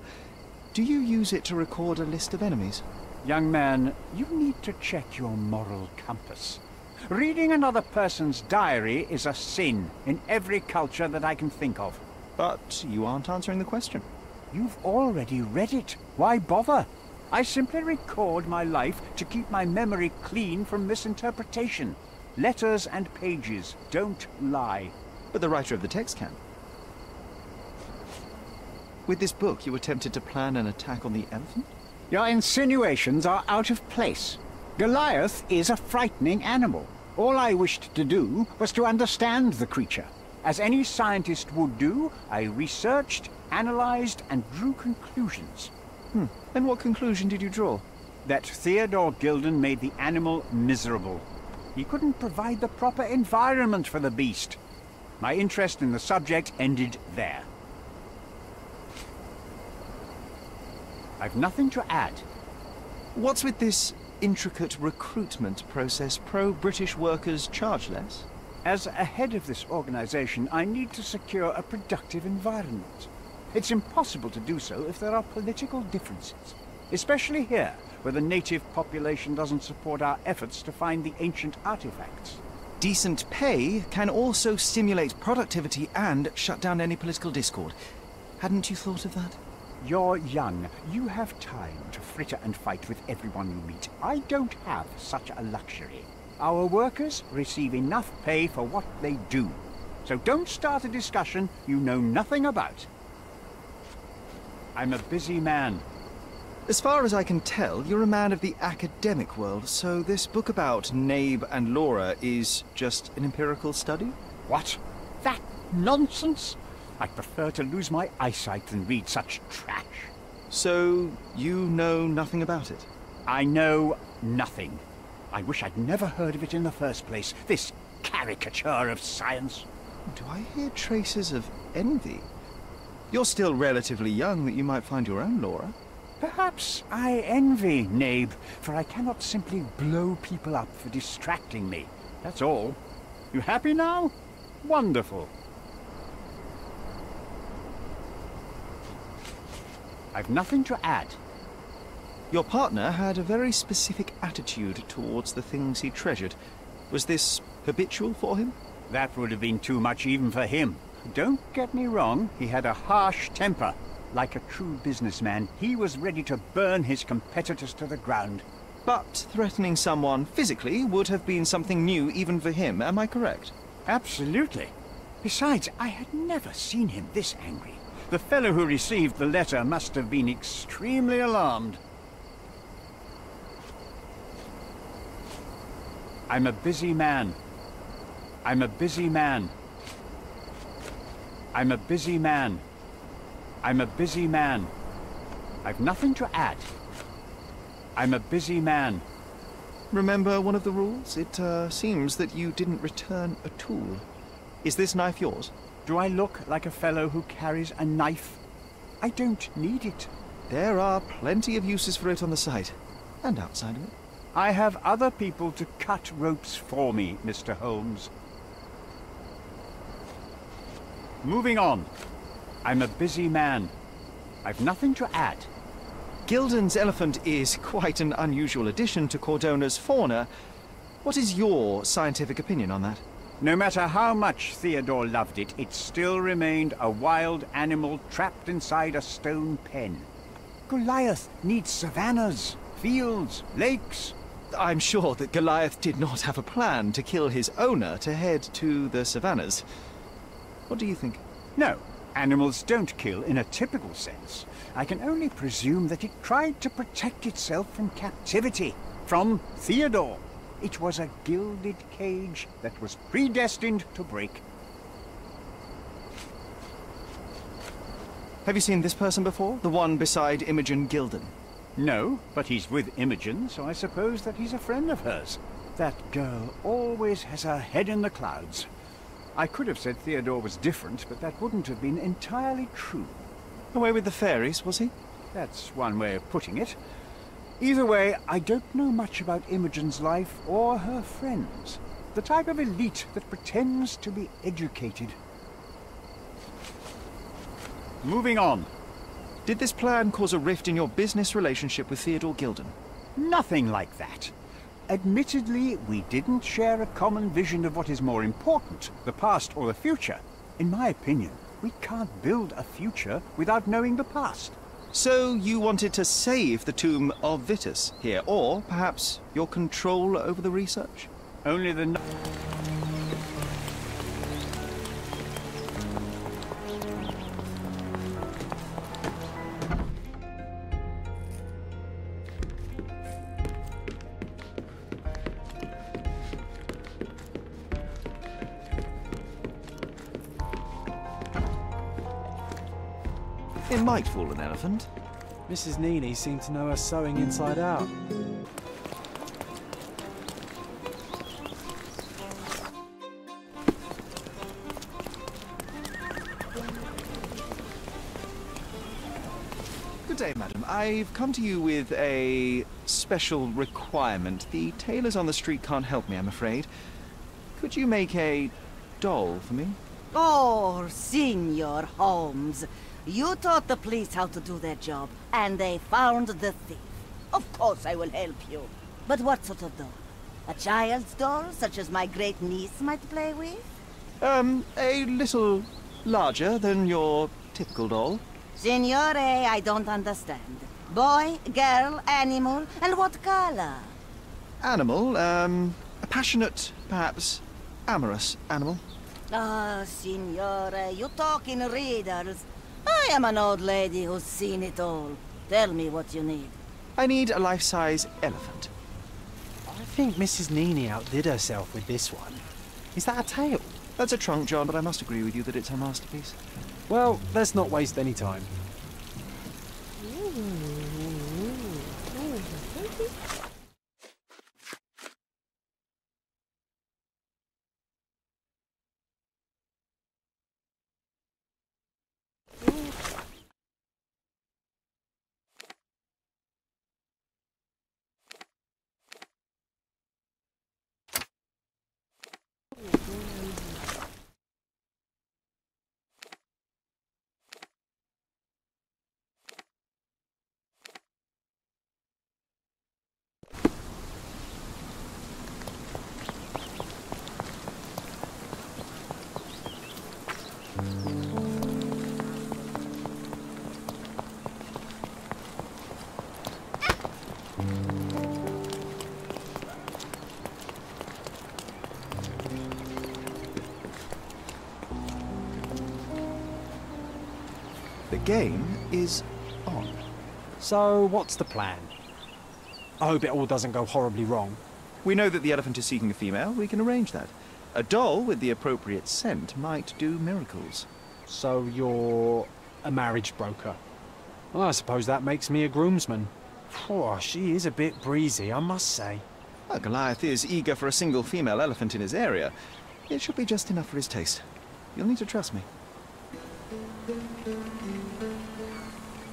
do you use it to record a list of enemies? Young man, you need to check your moral compass. Reading another person's diary is a sin in every culture that I can think of. But you aren't answering the question. You've already read it. Why bother? I simply record my life to keep my memory clean from misinterpretation. Letters and pages don't lie. But the writer of the text can. With this book, you attempted to plan an attack on the elephant? Your insinuations are out of place. Goliath is a frightening animal. All I wished to do was to understand the creature. As any scientist would do, I researched, analyzed, and drew conclusions. And what conclusion did you draw? That Theodore Gilden made the animal miserable. He couldn't provide the proper environment for the beast. My interest in the subject ended there. I've nothing to add. What's with this intricate recruitment process? Pro-British workers charge less? As a head of this organization, I need to secure a productive environment. It's impossible to do so if there are political differences, especially here, where the native population doesn't support our efforts to find the ancient artifacts. Decent pay can also stimulate productivity and shut down any political discord. Hadn't you thought of that? You're young. You have time to fritter and fight with everyone you meet. I don't have such a luxury. Our workers receive enough pay for what they do. So don't start a discussion you know nothing about. I'm a busy man. As far as I can tell, you're a man of the academic world, so this book about Nabe and Laura is just an empirical study? What? That nonsense? I'd prefer to lose my eyesight than read such trash. So, you know nothing about it? I know nothing. I wish I'd never heard of it in the first place, this caricature of science. Do I hear traces of envy? You're still relatively young that you might find your own Laura. Perhaps I envy Nabe, for I cannot simply blow people up for distracting me. That's all. You happy now? Wonderful. I've nothing to add. Your partner had a very specific attitude towards the things he treasured. Was this habitual for him? That would have been too much even for him. Don't get me wrong, he had a harsh temper. Like a true businessman, he was ready to burn his competitors to the ground. But threatening someone physically would have been something new even for him, am I correct? Absolutely. Besides, I had never seen him this angry. The fellow who received the letter must have been extremely alarmed. I'm a busy man. I'm a busy man. I'm a busy man. I'm a busy man. I've nothing to add. I'm a busy man. Remember one of the rules? It seems that you didn't return a tool. Is this knife yours? Do I look like a fellow who carries a knife? I don't need it. There are plenty of uses for it on the site, and outside of it. I have other people to cut ropes for me, Mr. Holmes. Moving on. I'm a busy man. I've nothing to add. Gilden's elephant is quite an unusual addition to Cordona's fauna. What is your scientific opinion on that? No matter how much Theodore loved it, it still remained a wild animal trapped inside a stone pen. Goliath needs savannas, fields, lakes. I'm sure that Goliath did not have a plan to kill his owner to head to the savannas. What do you think? No, animals don't kill in a typical sense. I can only presume that it tried to protect itself from captivity, from Theodore. It was a gilded cage that was predestined to break. Have you seen this person before? The one beside Imogen Gilden? No, but he's with Imogen, so I suppose that he's a friend of hers. That girl always has her head in the clouds. I could have said Theodore was different, but that wouldn't have been entirely true. Away with the fairies, was he? That's one way of putting it. Either way, I don't know much about Imogen's life or her friends. The type of elite that pretends to be educated. Moving on. Did this plan cause a rift in your business relationship with Theodore Gilden? Nothing like that. Admittedly, we didn't share a common vision of what is more important, the past or the future. In my opinion, we can't build a future without knowing the past. So you wanted to save the tomb of Vitus here, or perhaps your control over the research? Only the... It might fool an elephant. Mrs. Nini seemed to know her sewing inside out. Good day, madam. I've come to you with a special requirement. The tailors on the street can't help me, I'm afraid. Could you make a doll for me? Oh, Senor Holmes. You taught the police how to do their job, and they found the thief. Of course I will help you. But what sort of doll? A child's doll, such as my great niece might play with? A little larger than your typical doll. Signore, I don't understand. Boy, girl, animal, and what color? Animal, a passionate, perhaps amorous animal. Ah, Signore, you talk in riddles. I am an old lady who's seen it all. Tell me what you need. I need a life-size elephant. I think Mrs. Nini outdid herself with this one. Is that a tail? That's a trunk, John, but I must agree with you that it's her masterpiece. Well, let's not waste any time. The game is on. So, what's the plan? I hope it all doesn't go horribly wrong. We know that the elephant is seeking a female. We can arrange that. A doll with the appropriate scent might do miracles. So you're a marriage broker? Well, I suppose that makes me a groomsman. Oh, she is a bit breezy, I must say. Well, Goliath is eager for a single female elephant in his area. It should be just enough for his taste. You'll need to trust me.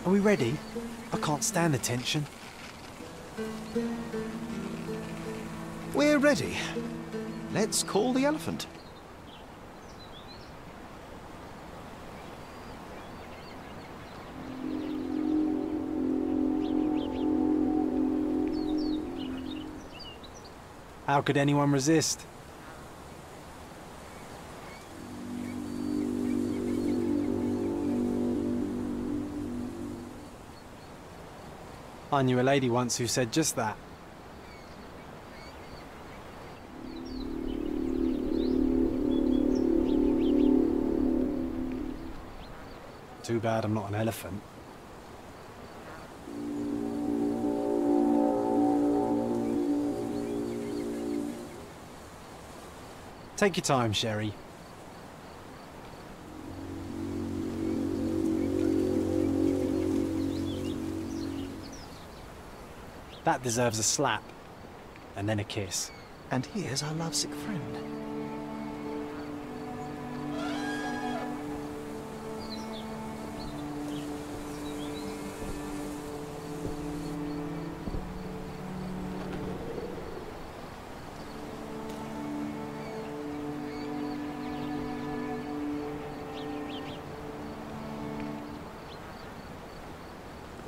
Are we ready? I can't stand the tension. We're ready. Let's call the elephant. How could anyone resist? I knew a lady once who said just that. Too bad I'm not an elephant. Take your time, Sherry. That deserves a slap. And then a kiss. And here's our lovesick friend.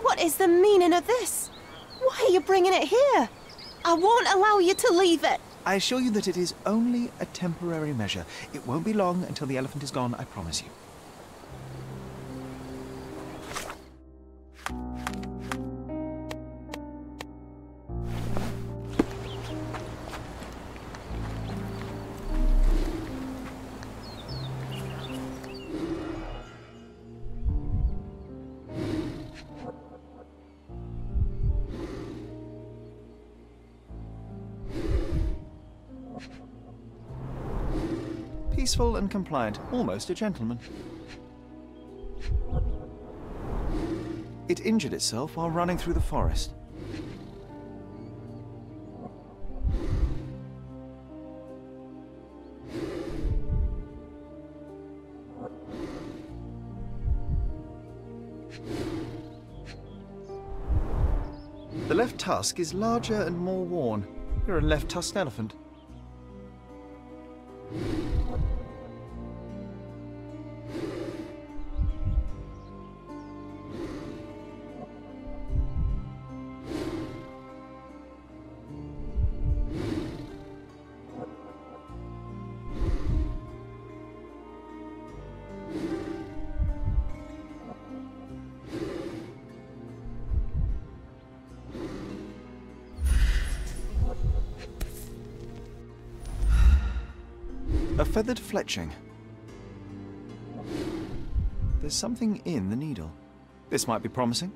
What is the meaning of this? Why are you bringing it here? I won't allow you to leave it. I assure you that it is only a temporary measure. It won't be long until the elephant is gone, I promise you. Peaceful and compliant, almost a gentleman. It injured itself while running through the forest. The left tusk is larger and more worn. You're a left-tusked elephant. A feathered fletching. There's something in the needle. This might be promising.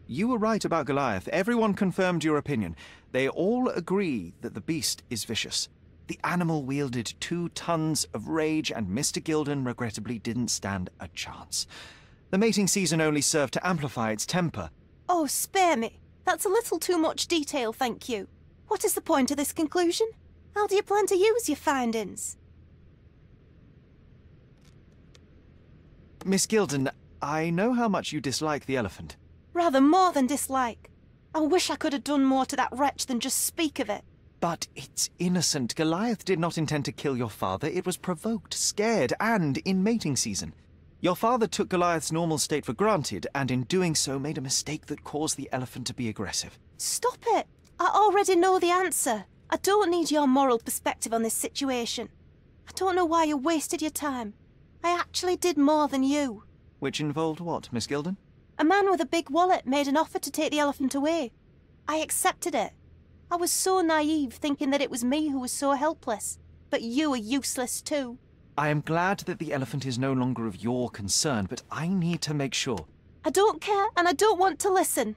You were right about Goliath. Everyone confirmed your opinion. They all agree that the beast is vicious. The animal wielded 2 tons of rage, and Mr. Gilden regrettably didn't stand a chance. The mating season only served to amplify its temper. Oh, spare me. That's a little too much detail, thank you. What is the point of this conclusion? How do you plan to use your findings? Miss Gilden, I know how much you dislike the elephant. Rather more than dislike. I wish I could have done more to that wretch than just speak of it. But it's innocent. Goliath did not intend to kill your father. It was provoked, scared, and in mating season. Your father took Goliath's normal state for granted, and in doing so made a mistake that caused the elephant to be aggressive. Stop it! I already know the answer. I don't need your moral perspective on this situation. I don't know why you wasted your time. I actually did more than you. Which involved what, Miss Gilden? A man with a big wallet made an offer to take the elephant away. I accepted it. I was so naive, thinking that it was me who was so helpless. But you are useless too. I am glad that the elephant is no longer of your concern, but I need to make sure. I don't care, and I don't want to listen.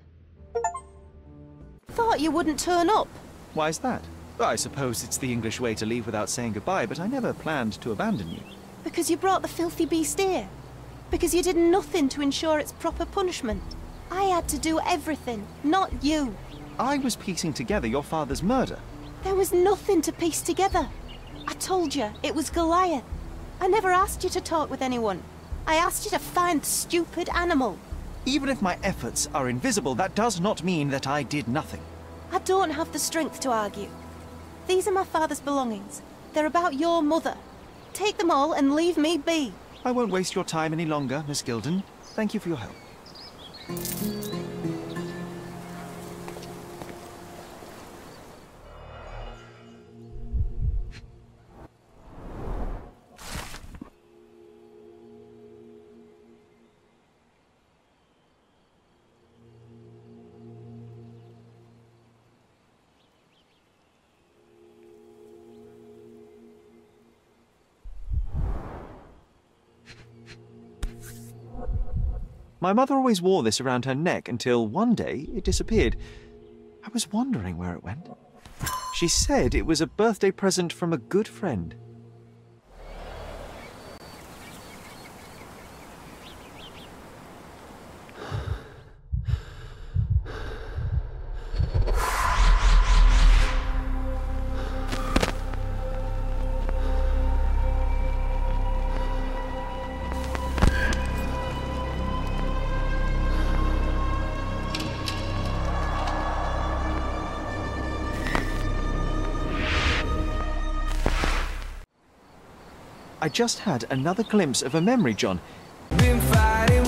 Thought you wouldn't turn up. Why's that? I suppose it's the English way to leave without saying goodbye, but I never planned to abandon you. Because you brought the filthy beast here. Because you did nothing to ensure its proper punishment. I had to do everything, not you. I was piecing together your father's murder. There was nothing to piece together. I told you, it was Goliath. I never asked you to talk with anyone. I asked you to find the stupid animal. Even if my efforts are invisible, that does not mean that I did nothing. I don't have the strength to argue. These are my father's belongings. They're about your mother. Take them all and leave me be. I won't waste your time any longer, Miss Gilden. Thank you for your help. My mother always wore this around her neck until one day it disappeared. I was wondering where it went. She said it was a birthday present from a good friend. I just had another glimpse of a memory, John. Been fighting